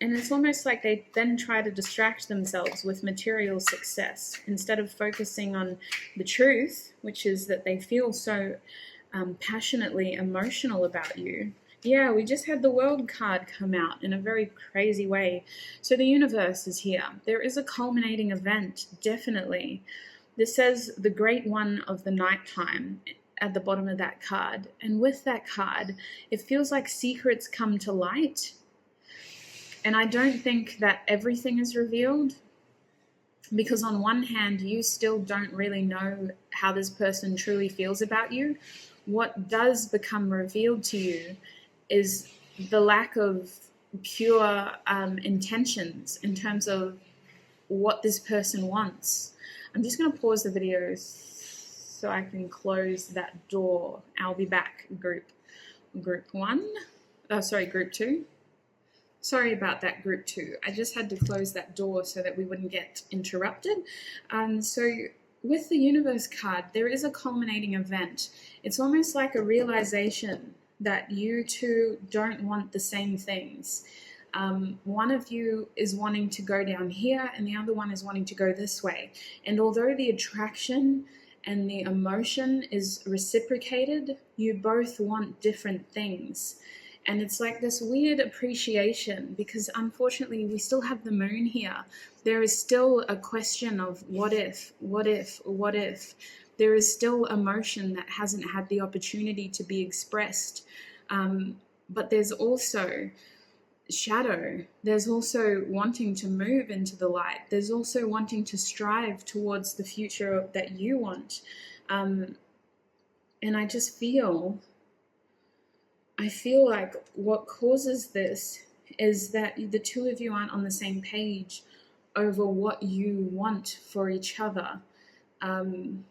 Speaker 1: And it's almost like they then try to distract themselves with material success instead of focusing on the truth, which is that they feel so passionately emotional about you. Yeah, we just had the World card come out in a very crazy way. So the universe is here. There is a culminating event, definitely. This says the Great One of the Nighttime at the bottom of that card. And with that card, it feels like secrets come to light. And I don't think that everything is revealed, because on one hand, you still don't really know how this person truly feels about you. What does become revealed to you is the lack of pure intentions in terms of what this person wants. I'm just going to pause the video so I can close that door. I'll be back, Group 2. Sorry about that, Group 2. I just had to close that door so that we wouldn't get interrupted. So with the Universe card, there is a culminating event. It's almost like a realization that you two don't want the same things. One of you is wanting to go down here and the other one is wanting to go this way. And although the attraction and the emotion is reciprocated, you both want different things. And it's like this weird appreciation, because unfortunately we still have the moon here. There is still a question of what if? There is still emotion that hasn't had the opportunity to be expressed. But there's also shadow. There's also wanting to move into the light. There's also wanting to strive towards the future that you want. And I feel like what causes this is that the two of you aren't on the same page over what you want for each other. And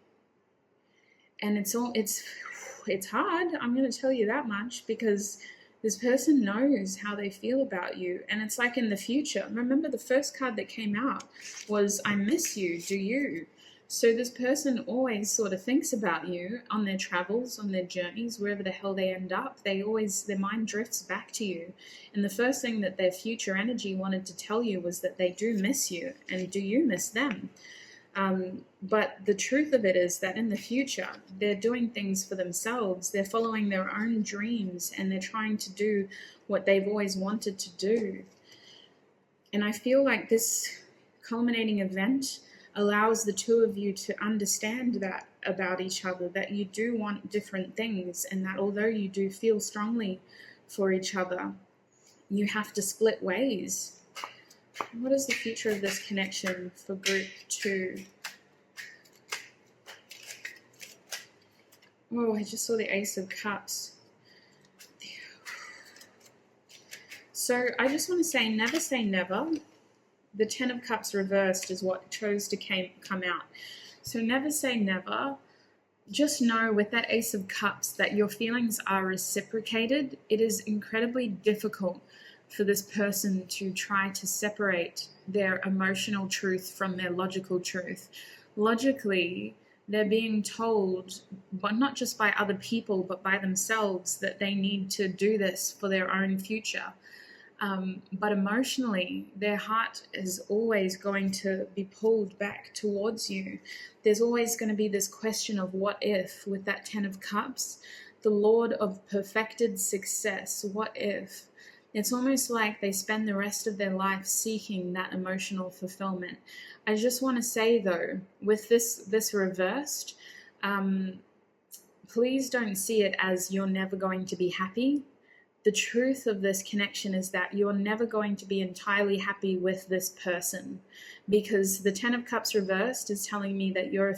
Speaker 1: it's hard, I'm going to tell you that much, because this person knows how they feel about you. And it's like in the future. Remember, the first card that came out was, I miss you, do you? So this person always sort of thinks about you on their travels, on their journeys, wherever the hell they end up. Their mind drifts back to you. And the first thing that their future energy wanted to tell you was that they do miss you. And do you miss them? But the truth of it is that in the future, they're doing things for themselves. They're following their own dreams, and they're trying to do what they've always wanted to do. And I feel like this culminating event allows the two of you to understand that about each other, that you do want different things, and that although you do feel strongly for each other, you have to split ways. What is the future of this connection for group 2? Oh, I just saw the Ace of Cups. So I just want to say never. The Ten of Cups reversed is what chose to come out. So never say never. Just know with that Ace of Cups that your feelings are reciprocated. It is incredibly difficult for this person to try to separate their emotional truth from their logical truth. Logically, they're being told, but not just by other people, but by themselves, that they need to do this for their own future. But emotionally, their heart is always going to be pulled back towards you. There's always going to be this question of what if with that Ten of Cups, the Lord of perfected success. What if? It's almost like they spend the rest of their life seeking that emotional fulfillment. I just want to say, though, with this reversed, please don't see it as you're never going to be happy. The truth of this connection is that you're never going to be entirely happy with this person, because the Ten of Cups reversed is telling me that your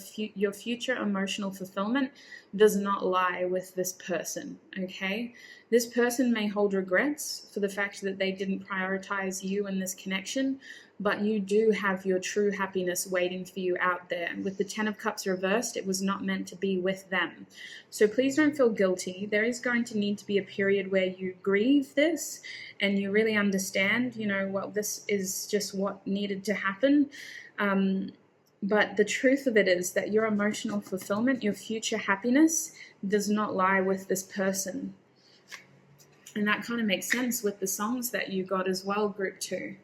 Speaker 1: future emotional fulfillment does not lie with this person, okay? This person may hold regrets for the fact that they didn't prioritize you in this connection, but you do have your true happiness waiting for you out there. With the Ten of Cups reversed, it was not meant to be with them. So please don't feel guilty. There is going to need to be a period where you grieve this and you really understand, well, this is just what needed to happen. But the truth of it is that your emotional fulfillment, your future happiness, does not lie with this person. And that kind of makes sense with the songs that you got as well, Group 2.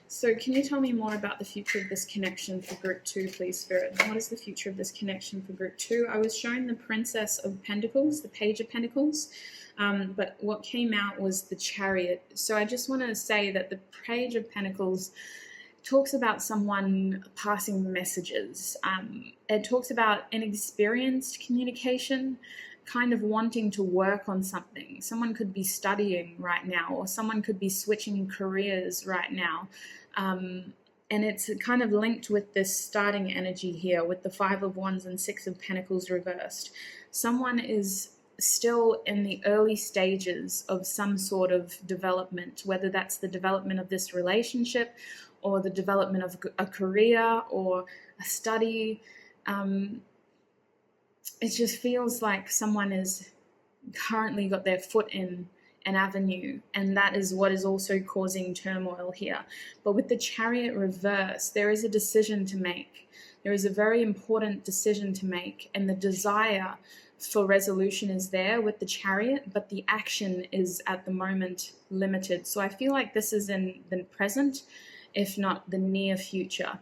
Speaker 1: So can you tell me more about the future of this connection for Group 2, please, Spirit? What is the future of this connection for Group 2? I was shown the Princess of Pentacles, the Page of Pentacles, but what came out was the Chariot. So I just want to say that the Page of Pentacles talks about someone passing messages. It talks about inexperienced communication, kind of wanting to work on something. Someone could be studying right now, or someone could be switching careers right now. And it's kind of linked with this starting energy here with the Five of Wands and Six of Pentacles reversed. Someone is still in the early stages of some sort of development, whether that's the development of this relationship or the development of a career or a study. It just feels like someone has currently got their foot in an avenue, and that is what is also causing turmoil here. But with the Chariot reverse, there is a decision to make. There is a very important decision to make, and the desire for resolution is there with the Chariot, but the action is at the moment limited. So I feel like this is in the present, if not the near future.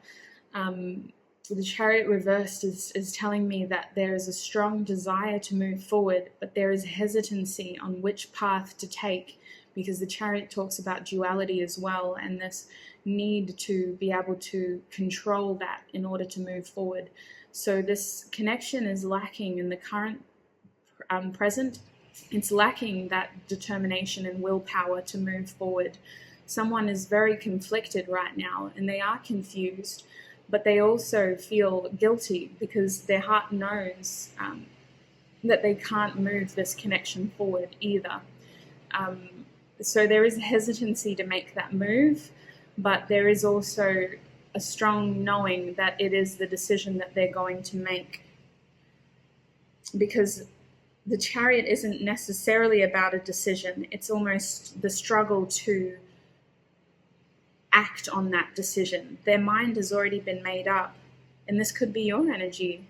Speaker 1: The Chariot reversed is telling me that there is a strong desire to move forward, but there is hesitancy on which path to take, because the Chariot talks about duality as well, and this need to be able to control that in order to move forward. So this connection is lacking in the current present. It's lacking that determination and willpower to move forward. Someone is very conflicted right now, and they are confused, but they also feel guilty because their heart knows that they can't move this connection forward either. So there is a hesitancy to make that move, but there is also a strong knowing that it is the decision that they're going to make. Because the Chariot isn't necessarily about a decision. It's almost the struggle to act on that decision. Their mind has already been made up, and this could be your energy.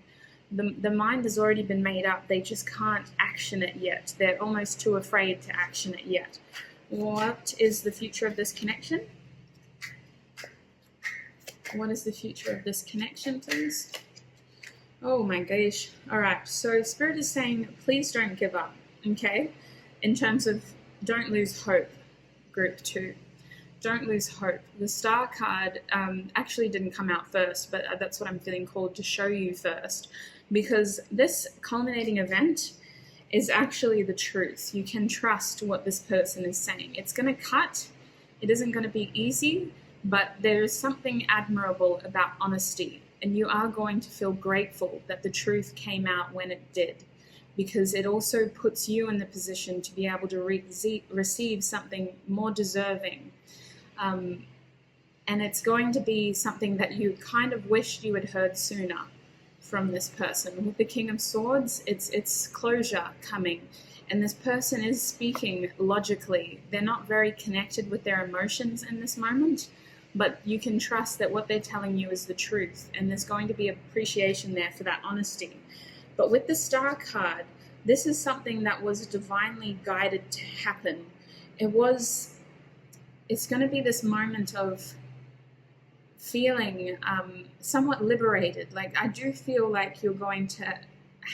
Speaker 1: The mind has already been made up. They just can't action it yet. They're almost too afraid to action it yet. What is the future of this connection? What is the future of this connection, please? Oh my gosh. All right. So Spirit is saying, please don't give up. Okay. In terms of don't lose hope, group 2. Don't lose hope. The Star card actually didn't come out first, but that's what I'm feeling called to show you first. Because this culminating event is actually the truth. You can trust what this person is saying. It's going to cut. It isn't going to be easy, but there is something admirable about honesty. And you are going to feel grateful that the truth came out when it did, because it also puts you in the position to be able to receive something more deserving. And it's going to be something that you kind of wished you had heard sooner from this person. With the King of Swords, it's closure coming. And this person is speaking logically. They're not very connected with their emotions in this moment, but you can trust that what they're telling you is the truth. And there's going to be appreciation there for that honesty. But with the Star card, this is something that was divinely guided to happen. It's going to be this moment of feeling somewhat liberated. Like, I do feel like you're going to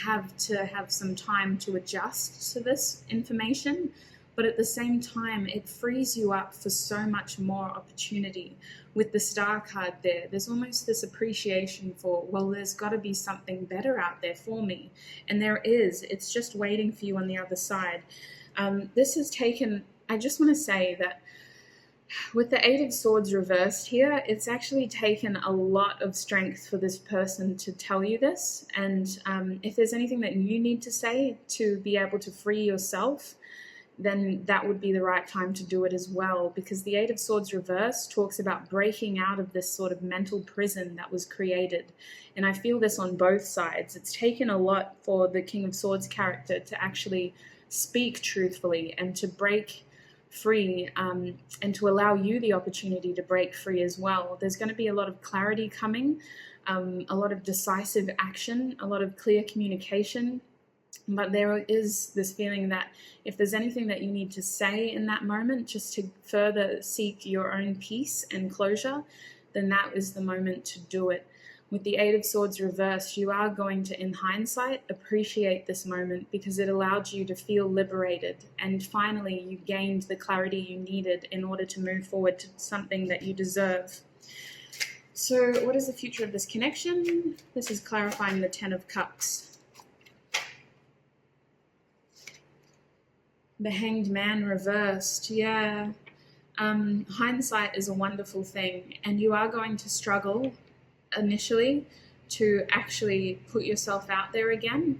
Speaker 1: have some time to adjust to this information, but at the same time, it frees you up for so much more opportunity. With the Star card there's almost this appreciation for, well, there's got to be something better out there for me. And there is. It's just waiting for you on the other side. This has taken, I just want to say that with the Eight of Swords reversed here, it's actually taken a lot of strength for this person to tell you this. And if there's anything that you need to say to be able to free yourself, then that would be the right time to do it as well. Because the Eight of Swords reversed talks about breaking out of this sort of mental prison that was created. And I feel this on both sides. It's taken a lot for the King of Swords character to actually speak truthfully and to break free, and to allow you the opportunity to break free as well. There's going to be a lot of clarity coming, a lot of decisive action, a lot of clear communication, but there is this feeling that if there's anything that you need to say in that moment just to further seek your own peace and closure, then that is the moment to do it. With the Eight of Swords reversed, you are going to, in hindsight, appreciate this moment because it allowed you to feel liberated. And finally, you gained the clarity you needed in order to move forward to something that you deserve. So what is the future of this connection? This is clarifying the Ten of Cups. The Hanged Man reversed. Yeah. Hindsight is a wonderful thing, and you are going to struggle initially to actually put yourself out there again,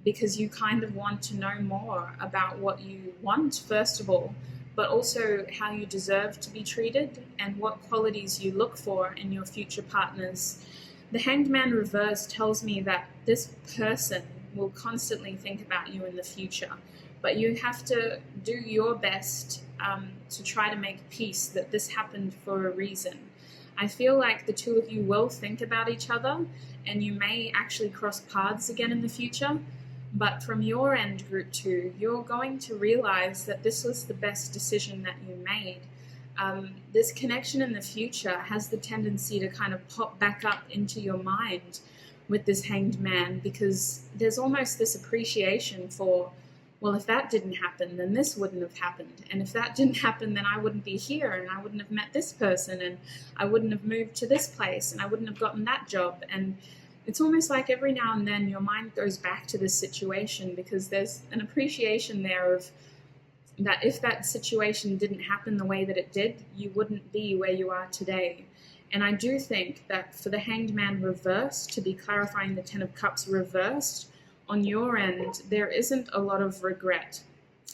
Speaker 1: because you kind of want to know more about what you want, first of all, but also how you deserve to be treated and what qualities you look for in your future partners. The Hanged Man reverse tells me that this person will constantly think about you in the future, but you have to do your best to try to make peace that this happened for a reason. I feel like the two of you will think about each other and you may actually cross paths again in the future. But from your end, group 2, you're going to realize that this was the best decision that you made. This connection in the future has the tendency to kind of pop back up into your mind with this Hanged Man, because there's almost this appreciation for, well, if that didn't happen, then this wouldn't have happened. And if that didn't happen, then I wouldn't be here, and I wouldn't have met this person, and I wouldn't have moved to this place, and I wouldn't have gotten that job. And it's almost like every now and then your mind goes back to this situation, because there's an appreciation there of that if that situation didn't happen the way that it did, you wouldn't be where you are today. And I do think that for the Hanged Man reversed to be clarifying the Ten of Cups reversed, on your end, there isn't a lot of regret.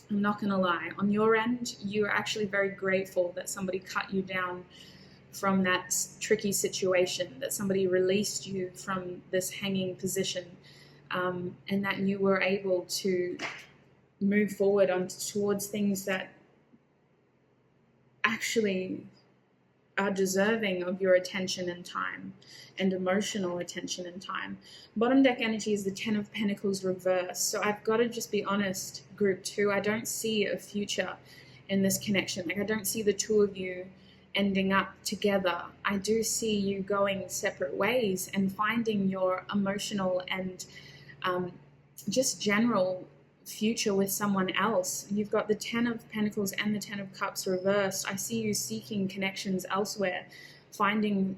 Speaker 1: I'm not going to lie. On your end, you're actually very grateful that somebody cut you down from that tricky situation, that somebody released you from this hanging position, and that you were able to move forward towards things that actually are deserving of your attention and time, and emotional attention and time. Bottom deck energy is the Ten of Pentacles reversed. So I've got to just be honest, group 2, I don't see a future in this connection. Like, I don't see the two of you ending up together. I do see you going separate ways and finding your emotional and just general future with someone else. You've got the Ten of Pentacles and the Ten of Cups reversed. I see you seeking connections elsewhere, finding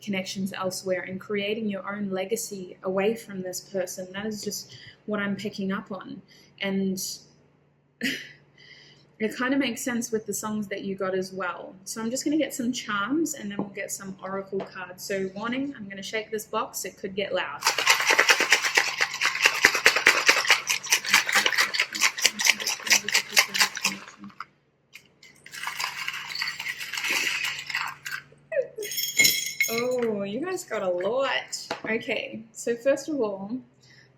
Speaker 1: connections elsewhere, and creating your own legacy away from this person. That is just what I'm picking up on. And it kind of makes sense with the songs that you got as well. So I'm just going to get some charms, and then we'll get some oracle cards. So warning, I'm going to shake this box. It could get loud. Oh, you guys got a lot. Okay, so first of all,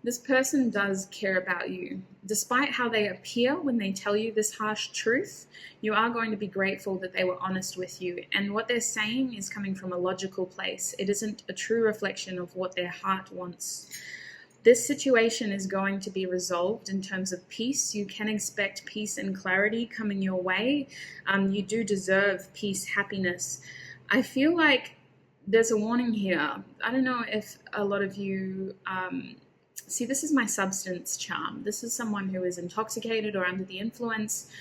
Speaker 1: this person does care about you. Despite how they appear when they tell you this harsh truth, you are going to be grateful that they were honest with you. And what they're saying is coming from a logical place. It isn't a true reflection of what their heart wants. This situation is going to be resolved in terms of peace. You can expect peace and clarity coming your way. You do deserve peace, happiness. I feel like there's a warning here. I don't know if a lot of you... See, this is my substance charm. This is someone who is intoxicated or under the influence.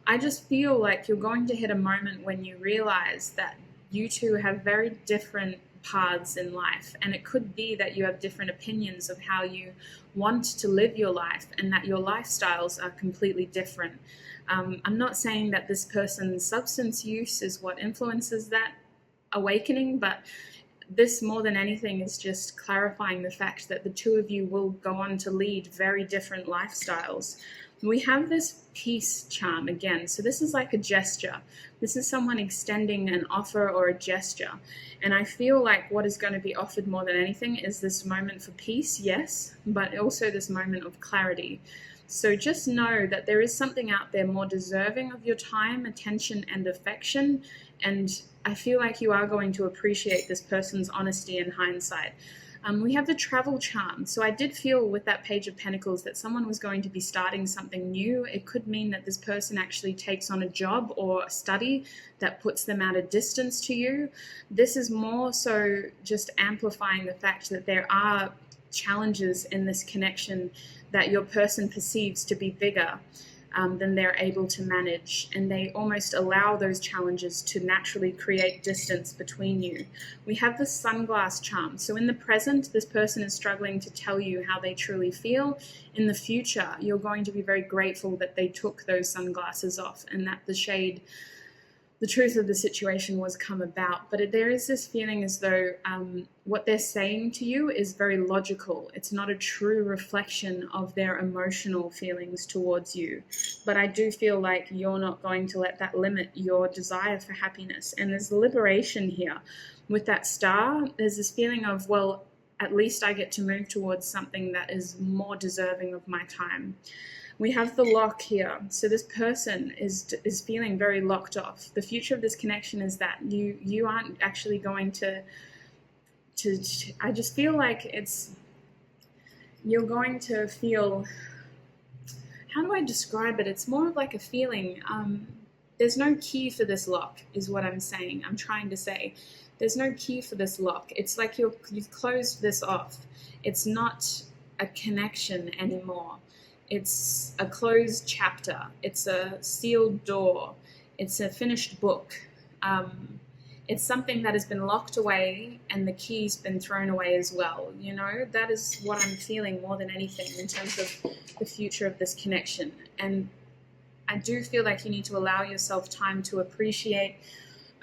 Speaker 1: I just feel like you're going to hit a moment when you realize that you two have very different paths in life. And it could be that you have different opinions of how you want to live your life, and that your lifestyles are completely different. I'm not saying that this person's substance use is what influences that awakening, but this more than anything is just clarifying the fact that the two of you will go on to lead very different lifestyles. We have this peace charm again. So this is like a gesture. This is someone extending an offer or a gesture. And I feel like what is going to be offered more than anything is this moment for peace, yes, but also this moment of clarity. So just know that there is something out there more deserving of your time, attention, and affection. And I feel like you are going to appreciate this person's honesty and hindsight. We have the travel charm. So I did feel with that Page of Pentacles that someone was going to be starting something new. It could mean that this person actually takes on a job or a study that puts them at a distance to you. This is more so just amplifying the fact that there are challenges in this connection that your person perceives to be bigger than they're able to manage, and they almost allow those challenges to naturally create distance between you. We have the sunglass charm. So in the present, this person is struggling to tell you how they truly feel. In the future, you're going to be very grateful that they took those sunglasses off, and that the truth of the situation was come about. But there is this feeling as though what they're saying to you is very logical. It's not a true reflection of their emotional feelings towards you. But I do feel like you're not going to let that limit your desire for happiness. And there's liberation here. With that star, there's this feeling of, well, at least I get to move towards something that is more deserving of my time. We have the lock here. So this person is feeling very locked off. The future of this connection is that you aren't actually going to I just feel like you're going to feel, how do I describe it? It's more of like a feeling. There's no key for this lock is what I'm saying. I'm trying to say there's no key for this lock. It's like you've closed this off. It's not a connection anymore. It's a closed chapter. It's a sealed door. It's a finished book. It's something that has been locked away, and the key's been thrown away as well. You know, that is what I'm feeling more than anything in terms of the future of this connection. And I do feel like you need to allow yourself time to appreciate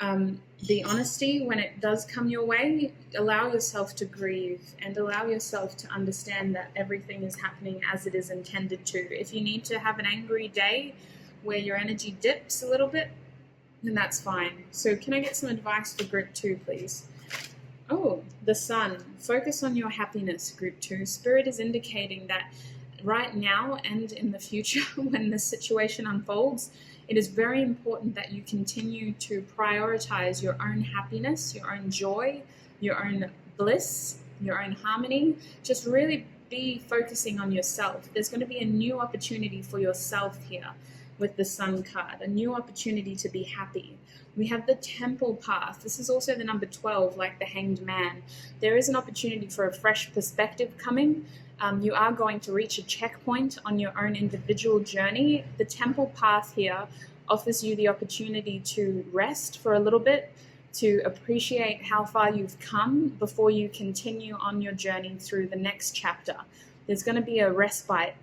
Speaker 1: The honesty, when it does come your way, allow yourself to grieve and allow yourself to understand that everything is happening as it is intended to. If you need to have an angry day where your energy dips a little bit, then that's fine. So can I get some advice for group 2, please? Oh, the sun. Focus on your happiness, group 2. Spirit is indicating that right now and in the future, when this situation unfolds, it is very important that you continue to prioritize your own happiness, your own joy, your own bliss, your own harmony. Just really be focusing on yourself. There's going to be a new opportunity for yourself here with the Sun card, a new opportunity to be happy. We have the Temple path. This is also the number 12, like the Hanged Man. There is an opportunity for a fresh perspective coming. You are going to reach a checkpoint on your own individual journey. The Temple path here offers you the opportunity to rest for a little bit, to appreciate how far you've come before you continue on your journey through the next chapter. There's going to be a respite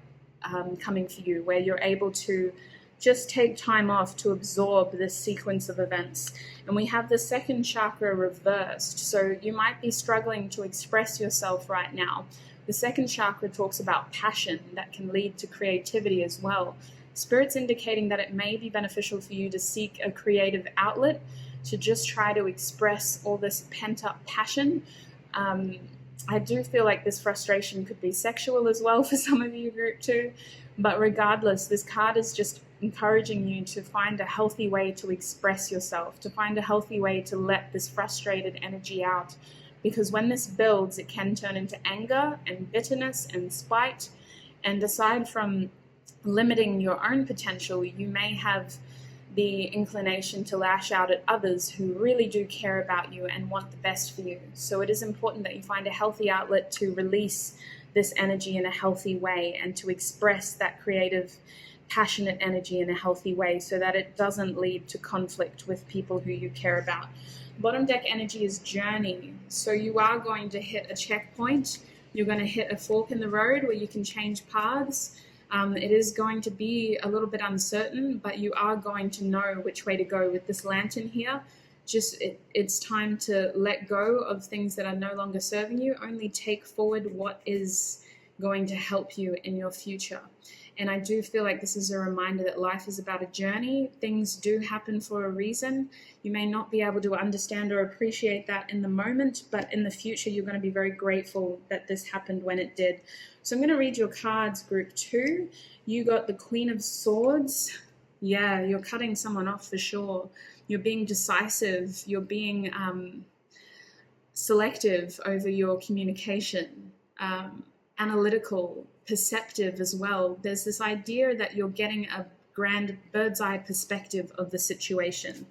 Speaker 1: coming for you where you're able to just take time off to absorb this sequence of events. And we have the second chakra reversed, so you might be struggling to express yourself right now. The second chakra talks about passion that can lead to creativity as well. Spirit's indicating that it may be beneficial for you to seek a creative outlet to just try to express all this pent-up passion. I do feel like this frustration could be sexual as well for some of you, group 2. But regardless, this card is just encouraging you to find a healthy way to express yourself, to find a healthy way to let this frustrated energy out. Because when this builds, it can turn into anger and bitterness and spite. And aside from limiting your own potential, you may have the inclination to lash out at others who really do care about you and want the best for you. So it is important that you find a healthy outlet to release this energy in a healthy way and to express that creative, passionate energy in a healthy way so that it doesn't lead to conflict with people who you care about. Bottom deck energy is journey. So you are going to hit a checkpoint. You're going to hit a fork in the road where you can change paths. It is going to be a little bit uncertain, but you are going to know which way to go with this lantern here. It's time to let go of things that are no longer serving you. Only take forward what is going to help you in your future. And I do feel like this is a reminder that life is about a journey. Things do happen for a reason. You may not be able to understand or appreciate that in the moment, but in the future, you're going to be very grateful that this happened when it did. So I'm going to read your cards, group 2. You got the Queen of Swords. Yeah, you're cutting someone off for sure. You're being decisive. You're being selective over your communication. Analytical, perceptive as well. There's this idea that you're getting a grand bird's eye perspective of the situation.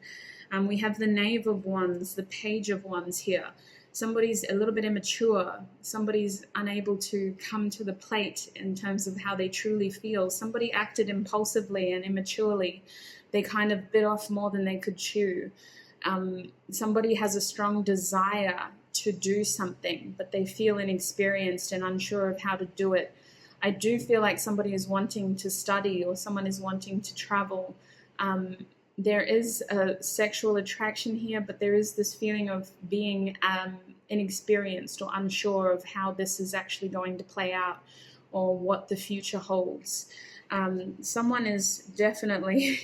Speaker 1: We have the Knave of Wands, the Page of Wands here. Somebody's a little bit immature. Somebody's unable to come to the plate in terms of how they truly feel. Somebody acted impulsively and immaturely. They kind of bit off more than they could chew. Somebody has a strong desire to do something, but they feel inexperienced and unsure of how to do it. I do feel like somebody is wanting to study or someone is wanting to travel. There is a sexual attraction here, but there is this feeling of being inexperienced or unsure of how this is actually going to play out or what the future holds. Someone is definitely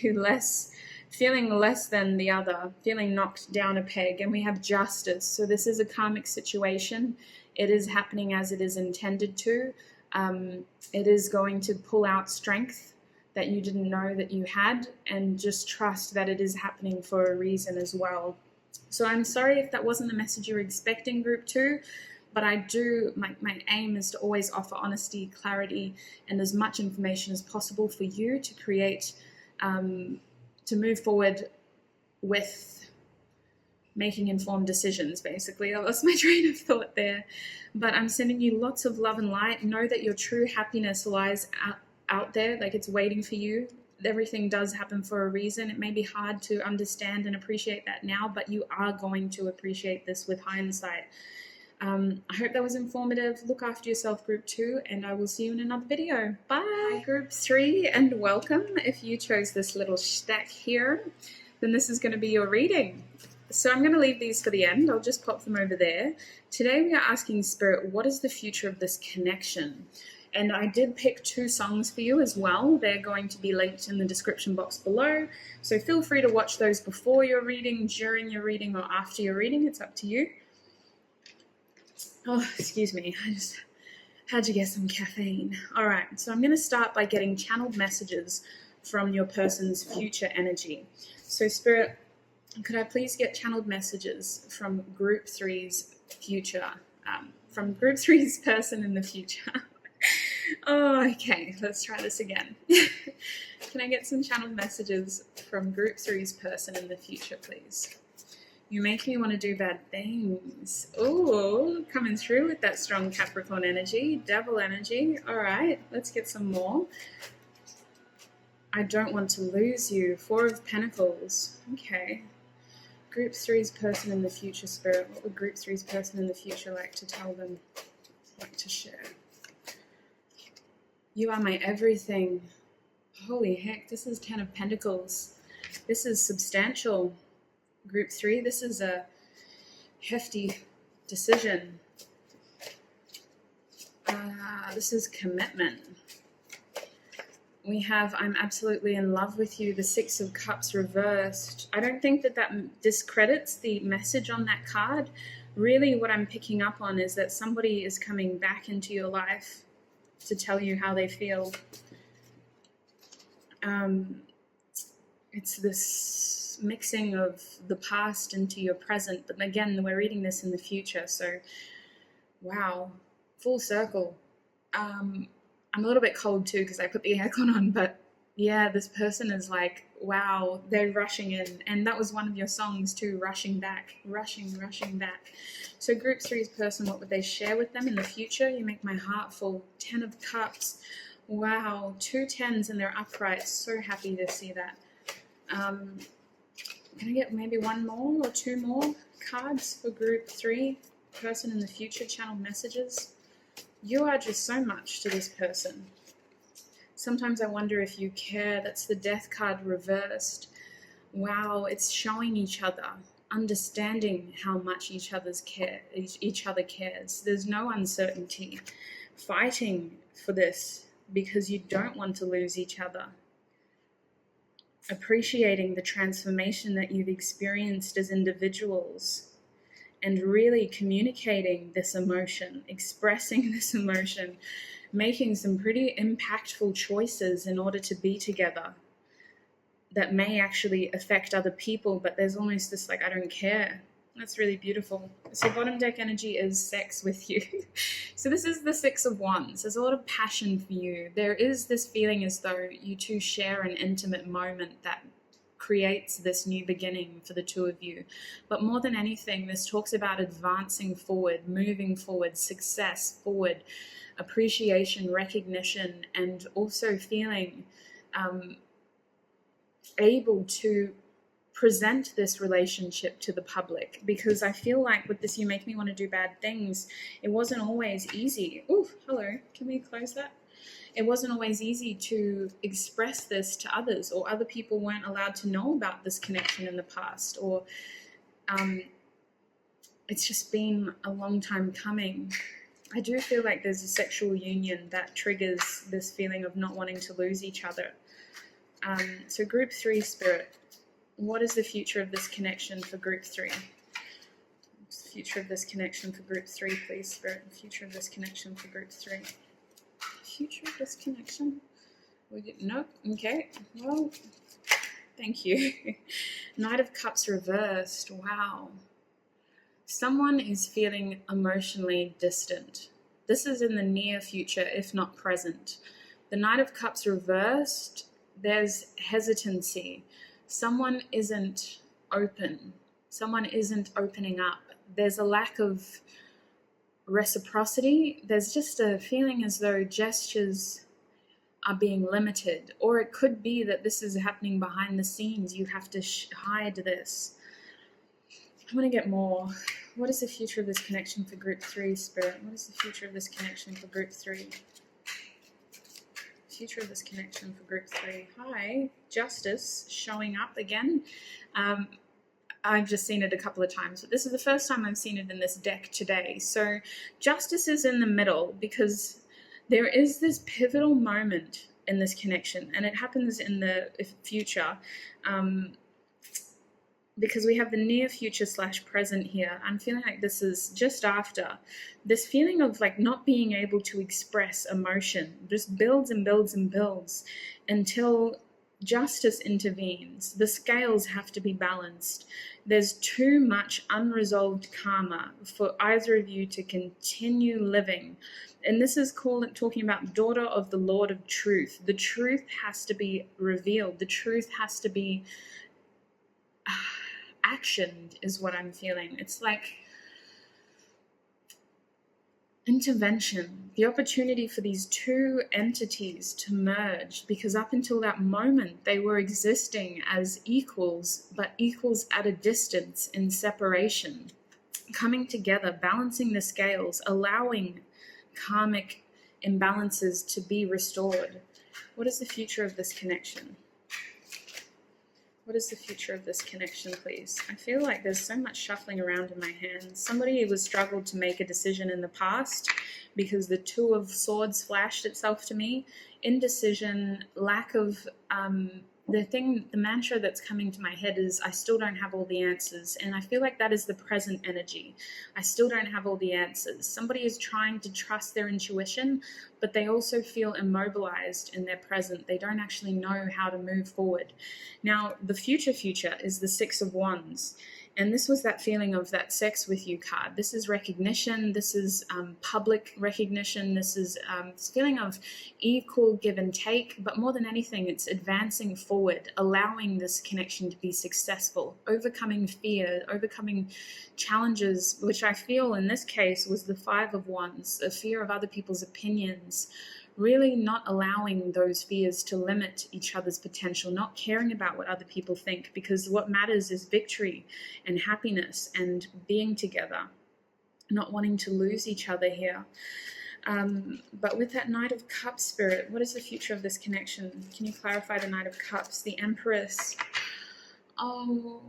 Speaker 1: feeling less than the other, feeling knocked down a peg, and we have Justice. So this is a karmic situation. It is happening as it is intended to. It is going to pull out strength that you didn't know that you had, and just trust that it is happening for a reason as well. So I'm sorry if that wasn't the message you were expecting, group 2, but my aim is to always offer honesty, clarity, and as much information as possible for you to create, to move forward with making informed decisions, basically. I lost my train of thought there. But I'm sending you lots of love and light. Know that your true happiness lies out there, like it's waiting for you. Everything does happen for a reason. It may be hard to understand and appreciate that now, but you are going to appreciate this with hindsight. I hope that was informative. Look after yourself, group 2, and I will see you in another video. Bye. Hi, group 3, and welcome. If you chose this little stack here, then this is going to be your reading. So I'm going to leave these for the end. I'll just pop them over there. Today we are asking Spirit, what is the future of this connection? And I did pick 2 songs for you as well. They're going to be linked in the description box below. So feel free to watch those before your reading, during your reading, or after your reading. It's up to you. Oh, excuse me. I just had to get some caffeine. All right. So I'm going to start by getting channeled messages from your person's future energy. So Spirit, could I please get channeled messages from Group 3's future, from Group 3's person in the future? Oh, okay, let's try this again. Can I get some channeled messages from Group 3's person in the future, please? You make me want to do bad things. Oh, coming through with that strong Capricorn energy, Devil energy. All right, let's get some more. I don't want to lose you. 4 of Pentacles. Okay. Group 3's person in the future, Spirit. What would Group 3's person in the future like to tell them, like to share? You are my everything. Holy heck, this is 10 of Pentacles. This is substantial. Group 3, this is a hefty decision. This is commitment. We have, I'm absolutely in love with you, the 6 of Cups reversed. I don't think that that discredits the message on that card. Really what I'm picking up on is that somebody is coming back into your life to tell you how they feel. It's this mixing of the past into your present, but again, we're reading this in the future, so wow, full circle. I'm a little bit cold too because I put the aircon on, but yeah, this person is like, wow, they're rushing in. And that was one of your songs too, rushing back, rushing back. So Group 3's person, what would they share with them in the future? You make my heart full. 10 of Cups. Wow, 2 10s and they're upright. So happy to see that. Can I get maybe 1 more or 2 more cards for Group 3 person in the future? Channel messages. You are just so much to this person. Sometimes I wonder if you care. That's the Death card reversed. Wow, it's showing each other, understanding how much each other cares. There's no uncertainty. Fighting for this because you don't want to lose each other. Appreciating the transformation that you've experienced as individuals and really communicating this emotion, expressing this emotion, making some pretty impactful choices in order to be together that may actually affect other people, but there's almost this like, I don't care. That's really beautiful. So bottom deck energy is sex with you. So this is the 6 of Wands. There's a lot of passion for you. There is this feeling as though you two share an intimate moment that creates this new beginning for the 2 of you. But more than anything, this talks about advancing forward, moving forward, success forward, appreciation, recognition, and also feeling able to present this relationship to the public, because I feel like with this You Make Me Want to Do Bad Things, it wasn't always easy. Oh, hello, can we close that? It wasn't always easy to express this to others, or other people weren't allowed to know about this connection in the past, or it's just been a long time coming. I do feel like there's a sexual union that triggers this feeling of not wanting to lose each other. So Group 3 Spirit, what is the future of this connection for Group 3? What's the future of this connection for Group 3, please, Spirit? The future of this connection for Group 3. Future of this connection? Nope. Okay. Well, thank you. Knight of Cups reversed. Wow. Someone is feeling emotionally distant. This is in the near future, if not present. The Knight of Cups reversed, there's hesitancy. Someone isn't open. Someone isn't opening up. There's a lack of reciprocity. There's just a feeling as though gestures are being limited. Or it could be that this is happening behind the scenes. You have to hide this. I'm going to get more. What is the future of this connection for Group 3, Spirit? What is the future of this connection for Group 3? Future of this connection for Group 3. Hi, Justice showing up again. I've just seen it a couple of times, but this is the first time I've seen it in this deck today. So justice is in the middle because there is this pivotal moment in this connection, and it happens in the future, because we have the near future / present here. I'm feeling like this is just after this feeling of like not being able to express emotion just builds and builds and builds until justice intervenes. The scales have to be balanced. There's too much unresolved karma for either of you to continue living. And this is talking about daughter of the Lord of Truth. The truth has to be revealed. The truth has to be actioned, is what I'm feeling. It's like intervention, the opportunity for these two entities to merge, because up until that moment they were existing as equals, but equals at a distance, in separation, coming together, balancing the scales, allowing karmic imbalances to be restored. What is the future of this connection? What is the future of this connection, please? I feel like there's so much shuffling around in my hands. Somebody was struggled to make a decision in the past because the Two of Swords flashed itself to me. Indecision, lack of... the mantra that's coming to my head is, I still don't have all the answers. And I feel like that is the present energy. I still don't have all the answers. Somebody is trying to trust their intuition, but they also feel immobilized in their present. They don't actually know how to move forward. Now, the future is the Six of Wands. And this was that feeling of that sex with you card. This is recognition. This is public recognition. This is this feeling of equal give and take. But more than anything, it's advancing forward, allowing this connection to be successful, overcoming fear, overcoming challenges, which I feel in this case was the Five of Wands, the fear of other people's opinions, really not allowing those fears to limit each other's potential, not caring about what other people think, because what matters is victory and happiness and being together, not wanting to lose each other here. But with that Knight of Cups spirit, what is the future of this connection? Can you clarify the Knight of Cups? The Empress. Oh,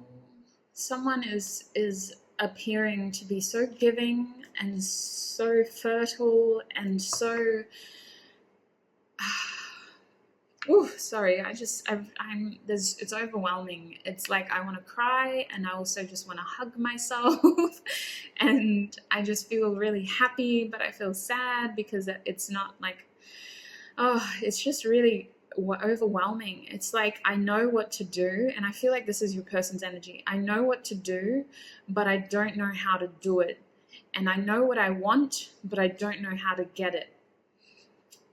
Speaker 1: someone is appearing to be so giving and so fertile and so... sorry, it's overwhelming. It's like I want to cry, and I also just want to hug myself and I just feel really happy, but I feel sad because it's not like, it's just really overwhelming. It's like I know what to do, and I feel like this is your person's energy. I know what to do, but I don't know how to do it. And I know what I want, but I don't know how to get it.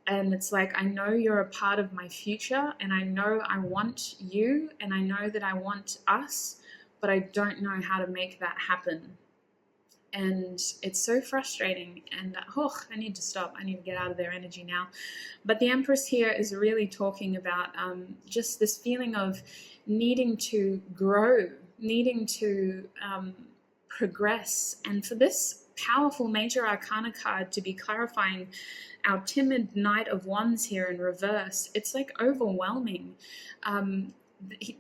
Speaker 1: And it's like, I know you're a part of my future, and I know I want you, and I know that I want us, but I don't know how to make that happen. And it's so frustrating, and I need to stop. I need to get out of their energy now. But the Empress here is really talking about just this feeling of needing to grow, needing to progress. And for this powerful Major Arcana card to be clarifying our timid Knight of Wands here in reverse, it's like overwhelming.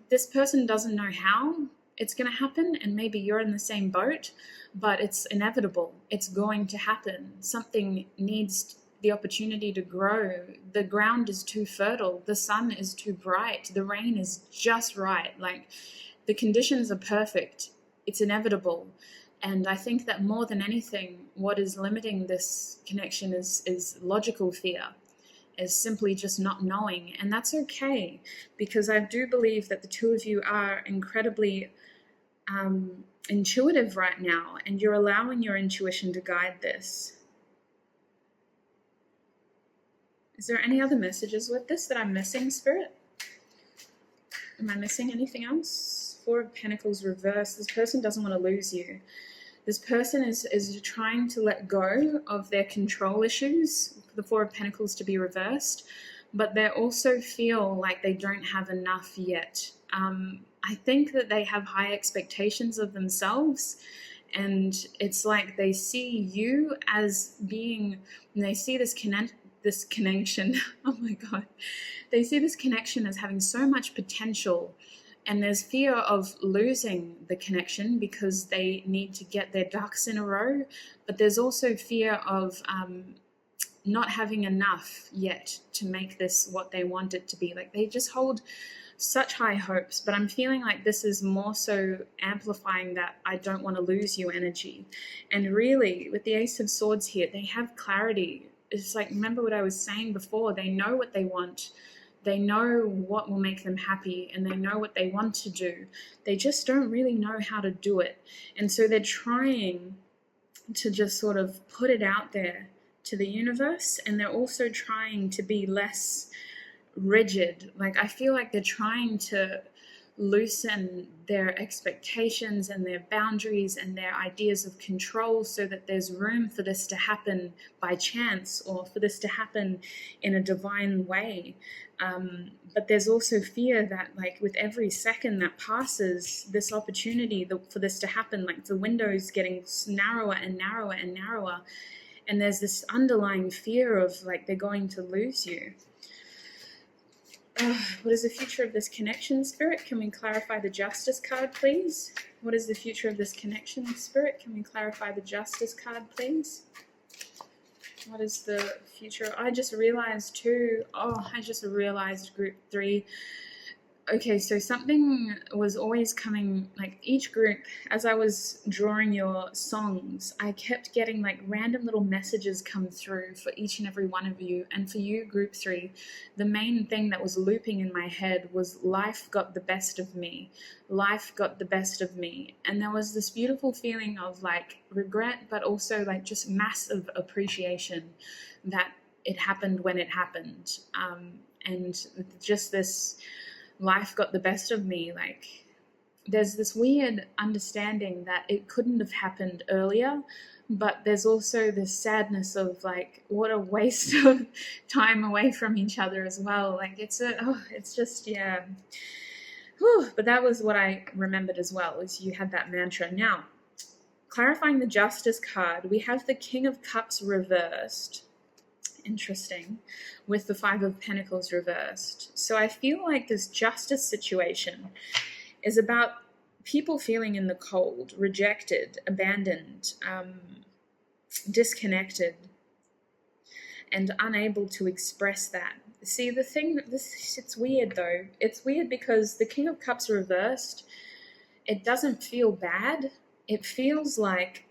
Speaker 1: This person doesn't know how it's going to happen, and maybe you're in the same boat, but it's inevitable. It's going to happen. Something needs the opportunity to grow. The ground is too fertile. The sun is too bright. The rain is just right. Like, the conditions are perfect. It's inevitable. And I think that more than anything, what is limiting this connection is logical fear, is simply just not knowing. And that's okay, because I do believe that the two of you are incredibly intuitive right now, and you're allowing your intuition to guide this. Is there any other messages with this that I'm missing, Spirit? Am I missing anything else? Four of Pentacles reversed. This person doesn't want to lose you. This person is trying to let go of their control issues, the Four of Pentacles to be reversed, but they also feel like they don't have enough yet. I think that they have high expectations of themselves, and it's like they see you as being, and they see this connection, oh my God, they see this connection as having so much potential, And there's fear of losing the connection because they need to get their ducks in a row. But there's also fear of not having enough yet to make this what they want it to be. Like, they just hold such high hopes, but I'm feeling like this is more so amplifying that I don't want to lose you energy. And really, with the Ace of Swords here, they have clarity. It's like, remember what I was saying before, they know what they want. They know what will make them happy, and they know what they want to do. They just don't really know how to do it. And so they're trying to just sort of put it out there to the universe, and they're also trying to be less rigid. Like, I feel like they're trying to loosen their expectations and their boundaries and their ideas of control so that there's room for this to happen by chance or for this to happen in a divine way. But there's also fear that, like, with every second that passes, this opportunity for this to happen, like, the window's getting narrower and narrower and narrower, and there's this underlying fear of, like, they're going to lose you. What is the future of this connection, Spirit? Can we clarify the Justice card, please? What is the future of this connection, Spirit? Can we clarify the Justice card, please? What is the future? I just realized too, group 3. Okay, so something was always coming, like, each group, as I was drawing your songs, I kept getting like random little messages come through for each and every one of you. And for you, group 3, the main thing that was looping in my head was life got the best of me. Life got the best of me. And there was this beautiful feeling of, like, regret, but also, like, just massive appreciation that it happened when it happened. And just this life got the best of me. Like, there's this weird understanding that it couldn't have happened earlier, but there's also this sadness of, like, what a waste of time away from each other as well. Like, it's just, yeah. Whew. But that was what I remembered as well, is you had that mantra. Now, clarifying the Justice card, we have the King of Cups reversed. Interesting, with the 5 of Pentacles reversed. So I feel like this justice situation is about people feeling in the cold, rejected, abandoned, disconnected, and unable to express that. See, it's weird though. It's weird because the King of Cups reversed, it doesn't feel bad. It feels like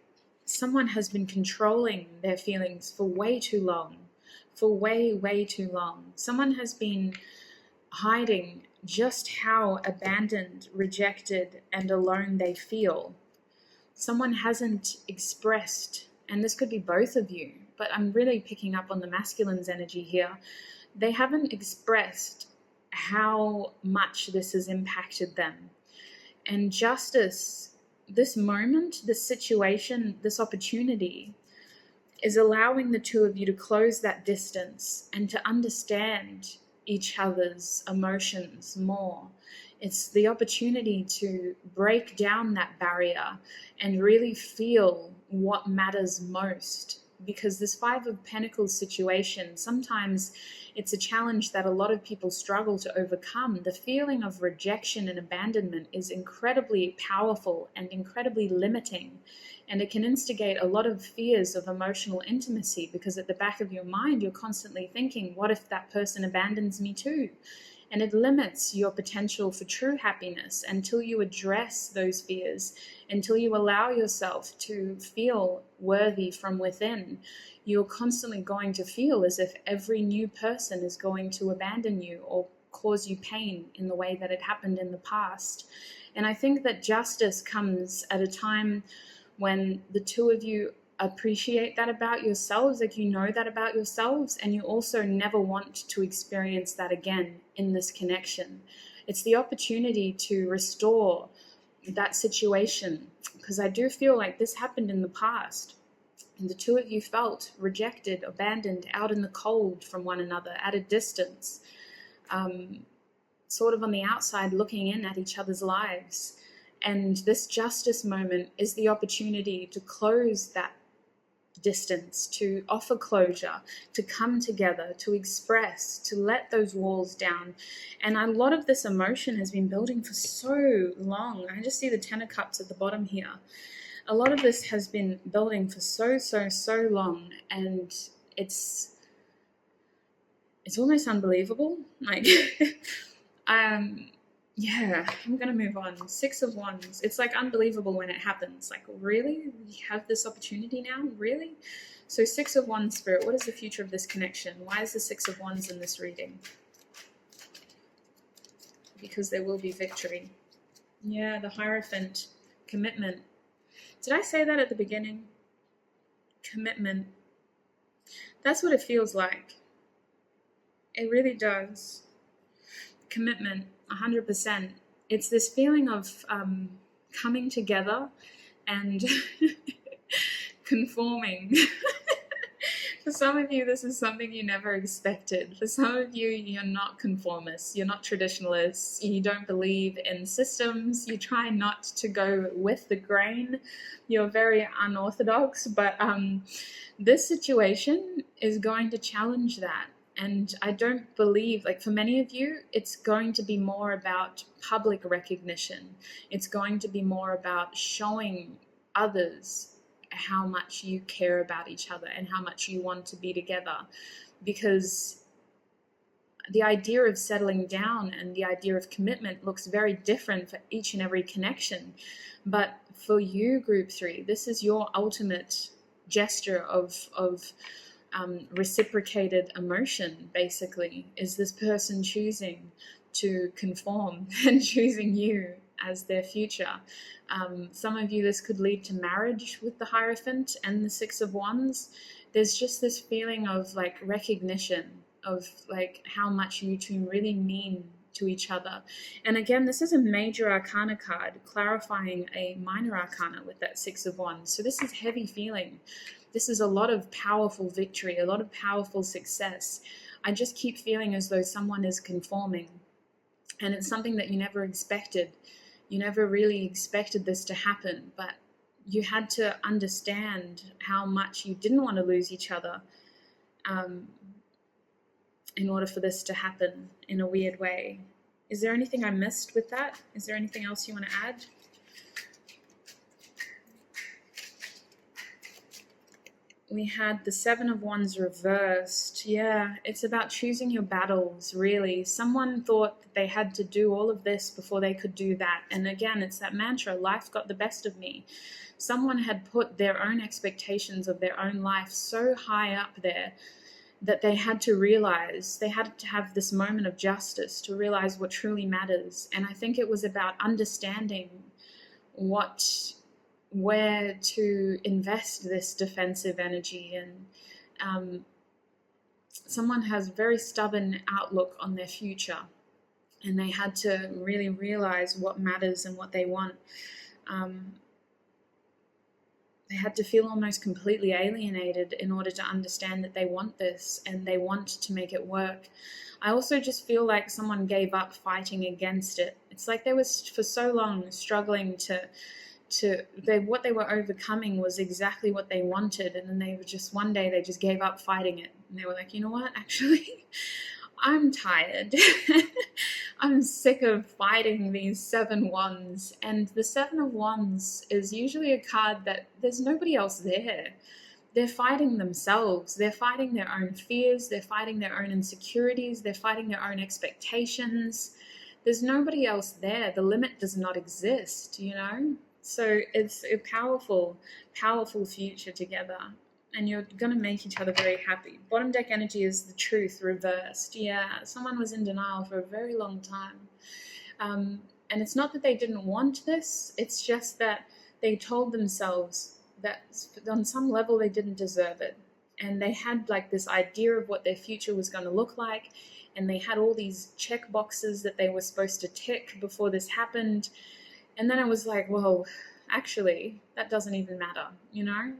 Speaker 1: someone has been controlling their feelings for way too long. For way, way too long. Someone has been hiding just how abandoned, rejected, and alone they feel. Someone hasn't expressed, and this could be both of you, but I'm really picking up on the masculine's energy here. They haven't expressed how much this has impacted them. And justice, this moment, this situation, this opportunity, is allowing the two of you to close that distance and to understand each other's emotions more. It's the opportunity to break down that barrier and really feel what matters most. Because this 5 of Pentacles situation, sometimes it's a challenge that a lot of people struggle to overcome. The feeling of rejection and abandonment is incredibly powerful and incredibly limiting. And it can instigate a lot of fears of emotional intimacy, because at the back of your mind, you're constantly thinking, what if that person abandons me too? And it limits your potential for true happiness until you address those fears, until you allow yourself to feel worthy from within. You're constantly going to feel as if every new person is going to abandon you or cause you pain in the way that it happened in the past. And I think that justice comes at a time when the two of you appreciate that about yourselves, like, you know that about yourselves, and you also never want to experience that again in this connection. It's the opportunity to restore that situation, because I do feel like this happened in the past, and the two of you felt rejected, abandoned, out in the cold from one another, at a distance, sort of on the outside looking in at each other's lives. And this justice moment is the opportunity to close that distance, to offer closure, to come together, to express, to let those walls down. And a lot of this emotion has been building for so long. I just see the Ten of Cups at the bottom here. A lot of this has been building for so long, and it's almost unbelievable. Like, yeah, I'm gonna move on. Six of Wands. It's like unbelievable when it happens. Like, really? We have this opportunity now? Really? So Six of Wands, Spirit, what is the future of this connection? Why is the Six of Wands in this reading? Because there will be victory. Yeah, the Hierophant. Commitment. Did I say that at the beginning? Commitment. That's what it feels like. It really does. Commitment, 100%. It's this feeling of coming together and conforming. For some of you, this is something you never expected. For some of you, you're not conformists, you're not traditionalists, you don't believe in systems, you try not to go with the grain, you're very unorthodox, but this situation is going to challenge that. And I don't believe, like for many of you, it's going to be more about public recognition. It's going to be more about showing others how much you care about each other and how much you want to be together. Because the idea of settling down and the idea of commitment looks very different for each and every connection. But for you, Group 3, this is your ultimate gesture of reciprocated emotion, basically, is this person choosing to conform and choosing you as their future. Some of you, this could lead to marriage with the Hierophant and the Six of Wands. There's just this feeling of like recognition of like how much you two really mean to each other. And again, this is a major arcana card clarifying a minor arcana with that Six of Wands. So this is heavy feeling. This is a lot of powerful victory, a lot of powerful success. I just keep feeling as though someone is conforming, and it's something that you never expected. You never really expected this to happen, but you had to understand how much you didn't want to lose each other in order for this to happen in a weird way. Is there anything I missed with that? Is there anything else you want to add? We had the Seven of Wands reversed. Yeah, it's about choosing your battles, really. Someone thought that they had to do all of this before they could do that. And again, it's that mantra, life got the best of me. Someone had put their own expectations of their own life so high up there that they had to realize, they had to have this moment of justice to realize what truly matters. And I think it was about understanding where to invest this defensive energy. And someone has a very stubborn outlook on their future, and they had to really realize what matters and what they want. They had to feel almost completely alienated in order to understand that they want this and they want to make it work. I also just feel like someone gave up fighting against it. It's like they was for so long struggling what they were overcoming was exactly what they wanted, and then they were just one day they just gave up fighting it, and they were like, you know what, actually I'm tired. I'm sick of fighting these Seven Wands. And the Seven of Wands is usually a card that there's nobody else there. They're fighting themselves. They're fighting their own fears. They're fighting their own insecurities. They're fighting their own expectations. There's nobody else there. The limit does not exist, you know? So it's a powerful, powerful future together. And you're going to make each other very happy. Bottom deck energy is the Truth reversed. Yeah, someone was in denial for a very long time. And it's not that they didn't want this. It's just that they told themselves that on some level they didn't deserve it. And they had like this idea of what their future was going to look like. And they had all these check boxes that they were supposed to tick before this happened. And then it was like, well, actually, that doesn't even matter, you know?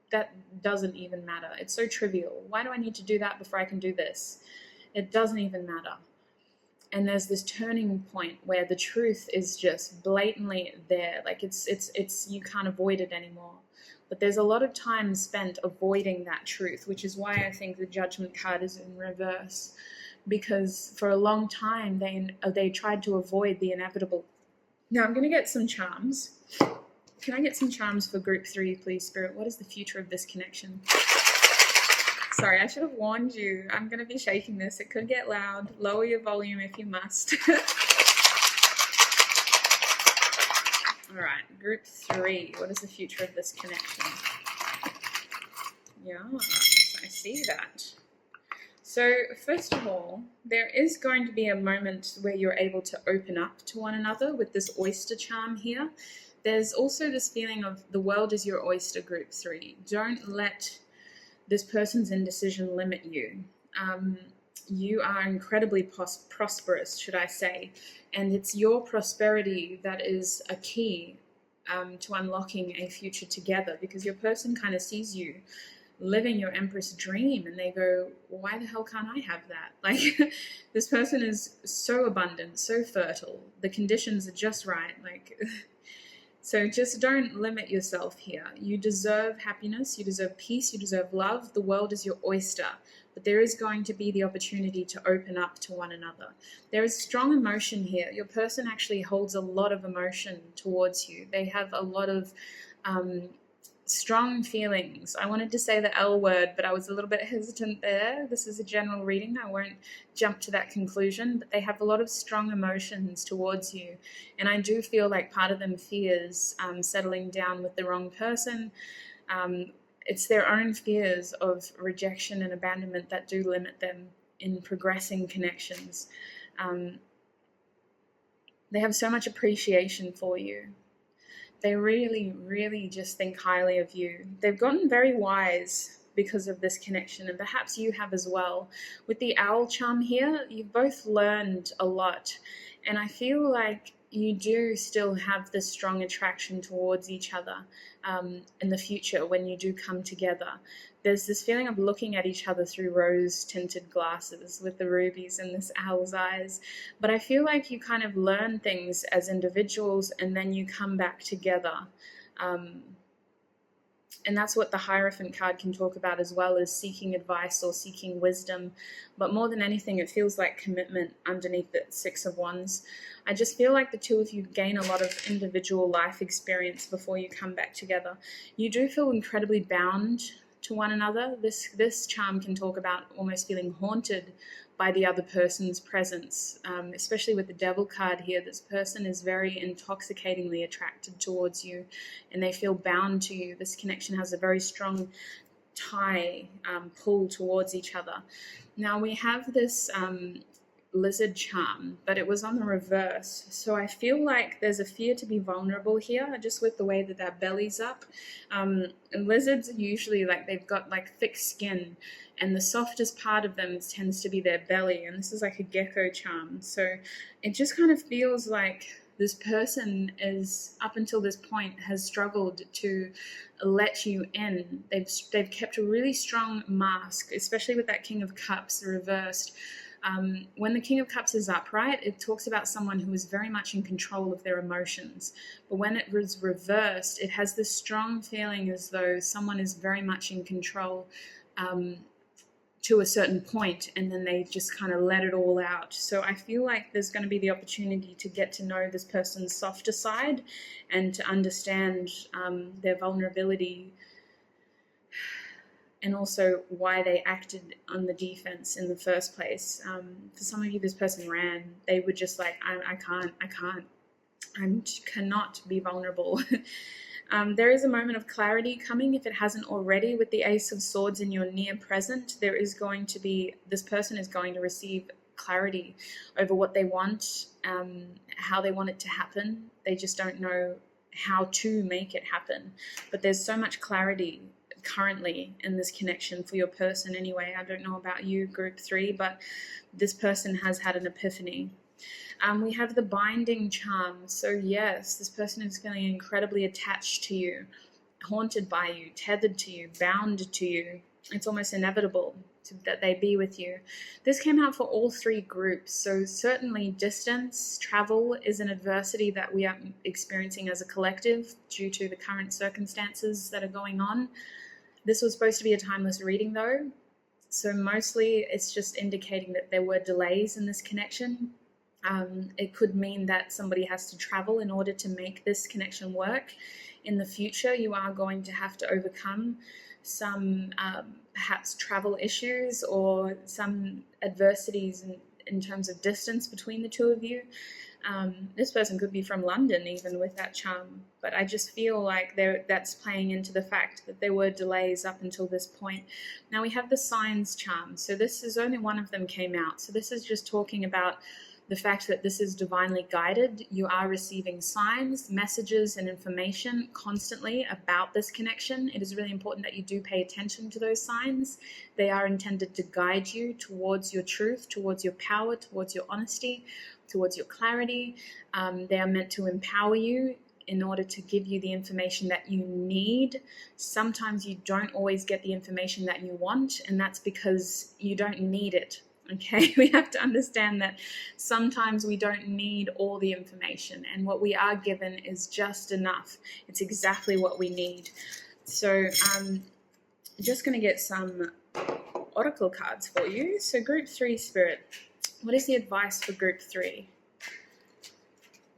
Speaker 1: That doesn't even matter. It's so trivial. Why do I need to do that before I can do this? It doesn't even matter. And there's this turning point where the truth is just blatantly there. Like it's you can't avoid it anymore. but there's a lot of time spent avoiding that truth, which is why I think the Judgment card is in reverse, because for a long time they tried to avoid the inevitable. Now I'm going to get some charms. Can I get some charms for group 3, please, Spirit? What is the future of this connection? Sorry, I should have warned you. I'm going to be shaking this. It could get loud. Lower your volume if you must. All right, group 3. What is the future of this connection? Yeah, I see that. So first of all, there is going to be a moment where you're able to open up to one another with this oyster charm here. There's also this feeling of the world is your oyster, group 3. Don't let this person's indecision limit you. You are incredibly prosperous, should I say, and it's your prosperity that is a key to unlocking a future together, because your person kind of sees you living your Empress dream and they go, why the hell can't I have that? Like, this person is so abundant, so fertile, the conditions are just right. Like, so just don't limit yourself here. You deserve happiness, you deserve peace, you deserve love. The world is your oyster, but there is going to be the opportunity to open up to one another. There is strong emotion here. Your person actually holds a lot of emotion towards you. They have a lot of strong feelings. I wanted to say the L word, but I was a little bit hesitant there. This is a general reading. I won't jump to that conclusion, but they have a lot of strong emotions towards you. And I do feel like part of them fears settling down with the wrong person. It's their own fears of rejection and abandonment that do limit them in progressing connections. They have so much appreciation for you. They really, really just think highly of you. They've gotten very wise because of this connection, and perhaps you have as well. With the owl charm here, you've both learned a lot, and I feel like you do still have this strong attraction towards each other in the future when you do come together. There's this feeling of looking at each other through rose-tinted glasses with the rubies in this owl's eyes. But I feel like you kind of learn things as individuals and then you come back together. And that's what the Hierophant card can talk about as well, as seeking advice or seeking wisdom. But more than anything, it feels like commitment underneath the 6 of Wands. I just feel like the two of you gain a lot of individual life experience before you come back together. You do feel incredibly bound to one another. This charm can talk about almost feeling haunted by the other person's presence, especially with the Devil card here. This person is very intoxicatingly attracted towards you and they feel bound to you. This connection has a very strong tie, pull towards each other. Now we have this lizard charm, but it was on the reverse. So I feel like there's a fear to be vulnerable here, just with the way that their belly's up. And lizards are usually like, they've got like thick skin, and the softest part of them tends to be their belly, and this is like a gecko charm. So it just kind of feels like this person is, up until this point, has struggled to let you in. They've kept a really strong mask, especially with that King of Cups reversed. When the King of Cups is upright, it talks about someone who is very much in control of their emotions. But when it was reversed, it has this strong feeling as though someone is very much in control to a certain point, and then they just kind of let it all out. So I feel like there's going to be the opportunity to get to know this person's softer side and to understand their vulnerability, and also why they acted on the defense in the first place. For some of you, this person ran. They were just like, I cannot be vulnerable. There is a moment of clarity coming, if it hasn't already, with the Ace of Swords in your near present. There is going to be, this person is going to receive clarity over what they want, how they want it to happen. They just don't know how to make it happen. But there's so much clarity currently in this connection for your person anyway. I don't know about you, group 3, but this person has had an epiphany. We have the binding charm. So yes, this person is feeling incredibly attached to you, haunted by you, tethered to you, bound to you. It's almost inevitable. that they be with you. This came out for all three groups. So certainly distance, travel is an adversity that we are experiencing as a collective due to the current circumstances that are going on. This was supposed to be a timeless reading though. So mostly it's just indicating that there were delays in this connection. It could mean that somebody has to travel in order to make this connection work. In the future, you are going to have to overcome some perhaps travel issues or some adversities in terms of distance between the two of you. This person could be from London even with that charm, but I just feel like that's playing into the fact that there were delays up until this point. Now we have the signs charm. So this is only one of them came out. So this is just talking about the fact that this is divinely guided. You are receiving signs, messages, and information constantly about this connection. It is really important that you do pay attention to those signs. They are intended to guide you towards your truth, towards your power, towards your honesty, towards your clarity. They are meant to empower you in order to give you the information that you need. Sometimes you don't always get the information that you want, and that's because you don't need it. Okay, we have to understand that sometimes we don't need all the information, and what we are given is just enough. It's exactly what we need. So I'm just going to get some oracle cards for you. So group 3 spirit, what is the advice for group 3?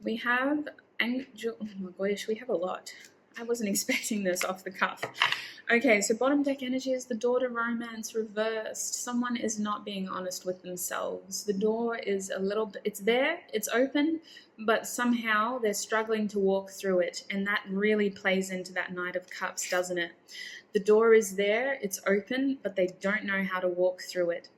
Speaker 1: We have angel, oh my gosh, we have a lot. I wasn't expecting this off the cuff. Okay, so bottom deck energy is the door to romance reversed. Someone is not being honest with themselves. The door is a little bit, it's there, it's open, but somehow they're struggling to walk through it. And that really plays into that Knight of Cups, doesn't it? The door is there, it's open, but they don't know how to walk through it.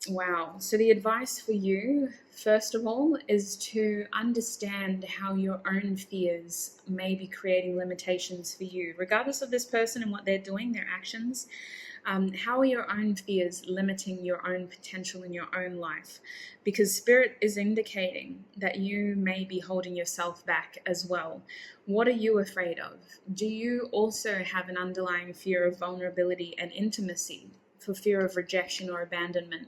Speaker 1: Wow. So the advice for you, first of all, is to understand how your own fears may be creating limitations for you, regardless of this person and what they're doing, their actions. How are your own fears limiting your own potential in your own life? Because Spirit is indicating that you may be holding yourself back as well. What are you afraid of? Do you also have an underlying fear of vulnerability and intimacy, for fear of rejection or abandonment?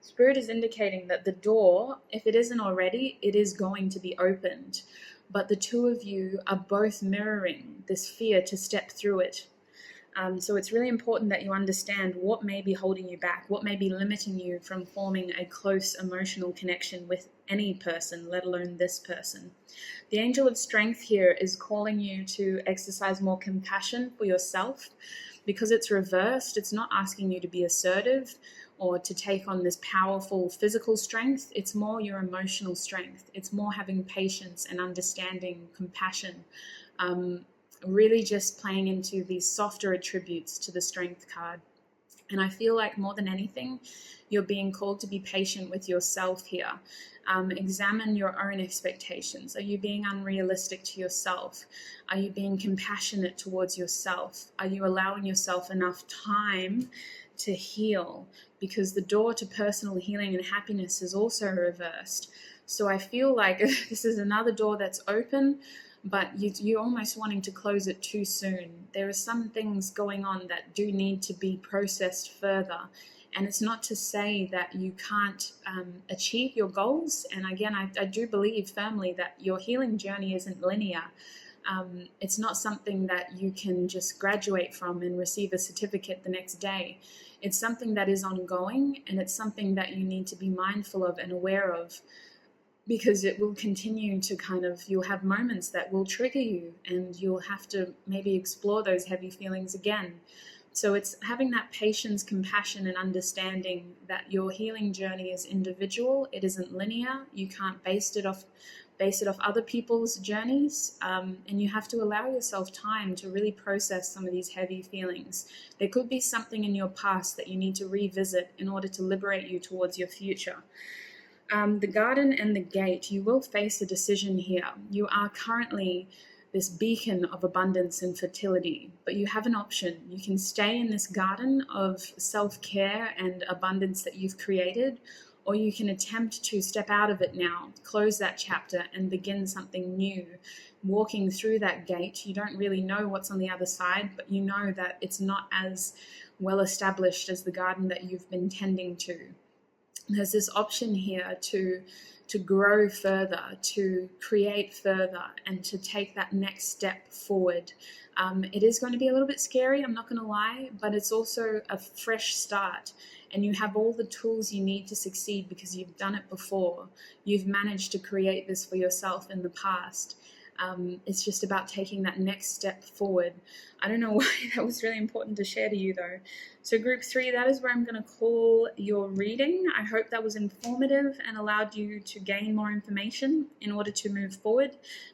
Speaker 1: Spirit is indicating that the door, if it isn't already, it is going to be opened. But the two of you are both mirroring this fear to step through it. So it's really important that you understand what may be holding you back, what may be limiting you from forming a close emotional connection with any person, let alone this person. The Angel of Strength here is calling you to exercise more compassion for yourself. Because it's reversed, it's not asking you to be assertive or to take on this powerful physical strength. It's more your emotional strength. It's more having patience and understanding, compassion, really just playing into these softer attributes to the Strength card. And I feel like more than anything, you're being called to be patient with yourself here. Examine your own expectations. Are you being unrealistic to yourself? Are you being compassionate towards yourself? Are you allowing yourself enough time to heal? Because the door to personal healing and happiness is also reversed. So I feel like this is another door that's open, but you're almost wanting to close it too soon. There are some things going on that do need to be processed further. And it's not to say that you can't achieve your goals. And again, I do believe firmly that your healing journey isn't linear. It's not something that you can just graduate from and receive a certificate the next day. It's something that is ongoing, and it's something that you need to be mindful of and aware of, because it will continue to you'll have moments that will trigger you, and you'll have to maybe explore those heavy feelings again. So it's having that patience, compassion, and understanding that your healing journey is individual. It isn't linear. You can't base it off other people's journeys, and you have to allow yourself time to really process some of these heavy feelings. There could be something in your past that you need to revisit in order to liberate you towards your future. The garden and the gate, you will face a decision here. You are currently this beacon of abundance and fertility, but you have an option. You can stay in this garden of self-care and abundance that you've created, or you can attempt to step out of it now, close that chapter and begin something new. Walking through that gate, you don't really know what's on the other side, but you know that it's not as well established as the garden that you've been tending to. There's this option here to grow further, to create further, and to take that next step forward. It is going to be a little bit scary, I'm not going to lie, but it's also a fresh start, and you have all the tools you need to succeed because you've done it before. You've managed to create this for yourself in the past. It's just about taking that next step forward. I don't know why that was really important to share to you though. So group 3, that is where I'm going to call your reading. I hope that was informative and allowed you to gain more information in order to move forward,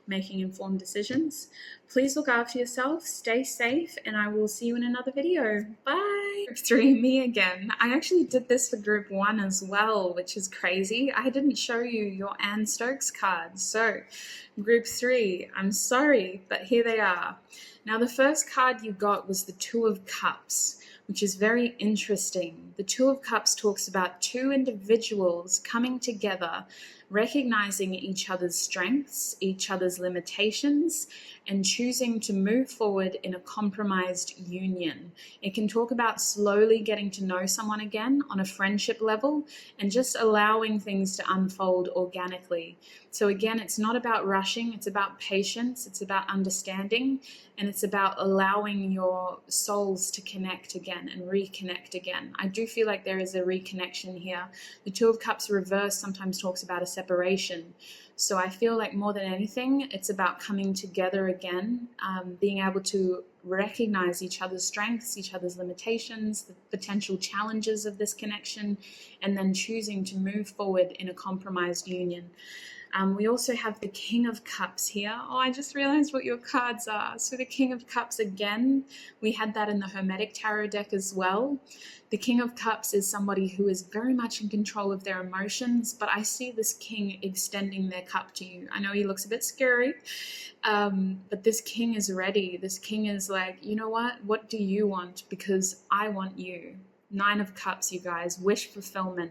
Speaker 1: making informed decisions. Please look after yourself, stay safe, and I will see you in another video. Bye! Group 3, me again. I actually did this for group 1 as well, which is crazy. I didn't show you your Stokes cards. So group 3, I'm sorry, but here they are. Now the first card you got was the Two of Cups, which is very interesting. The Two of Cups talks about two individuals coming together, recognizing each other's strengths, each other's limitations, and choosing to move forward in a compromised union. It can talk about slowly getting to know someone again on a friendship level and just allowing things to unfold organically. So again, it's not about rushing, it's about patience, it's about understanding, and it's about allowing your souls to connect again and reconnect again. I do feel like there is a reconnection here. The Two of Cups reverse sometimes talks about a separation. So I feel like more than anything, it's about coming together again, being able to recognize each other's strengths, each other's limitations, the potential challenges of this connection, and then choosing to move forward in a compromised union. We also have the King of Cups here. Oh, I just realized what your cards are. So the King of Cups, again, we had that in the Hermetic tarot deck as well. The King of Cups is somebody who is very much in control of their emotions, but I see this king extending their cup to you. I know he looks a bit scary, but this king is ready. This king is like, you know what? What do you want? Because I want you. 9 of Cups, you guys, wish fulfillment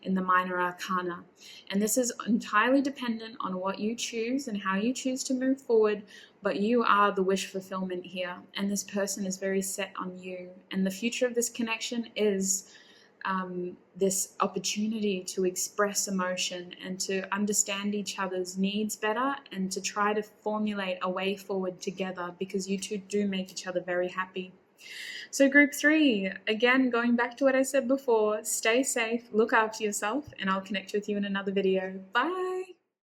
Speaker 1: in the minor arcana. And this is entirely dependent on what you choose and how you choose to move forward, but you are the wish fulfillment here. And this person is very set on you. And the future of this connection is this opportunity to express emotion and to understand each other's needs better and to try to formulate a way forward together, because you two do make each other very happy. So group 3, again, going back to what I said before, stay safe, look after yourself, and I'll connect with you in another video. Bye!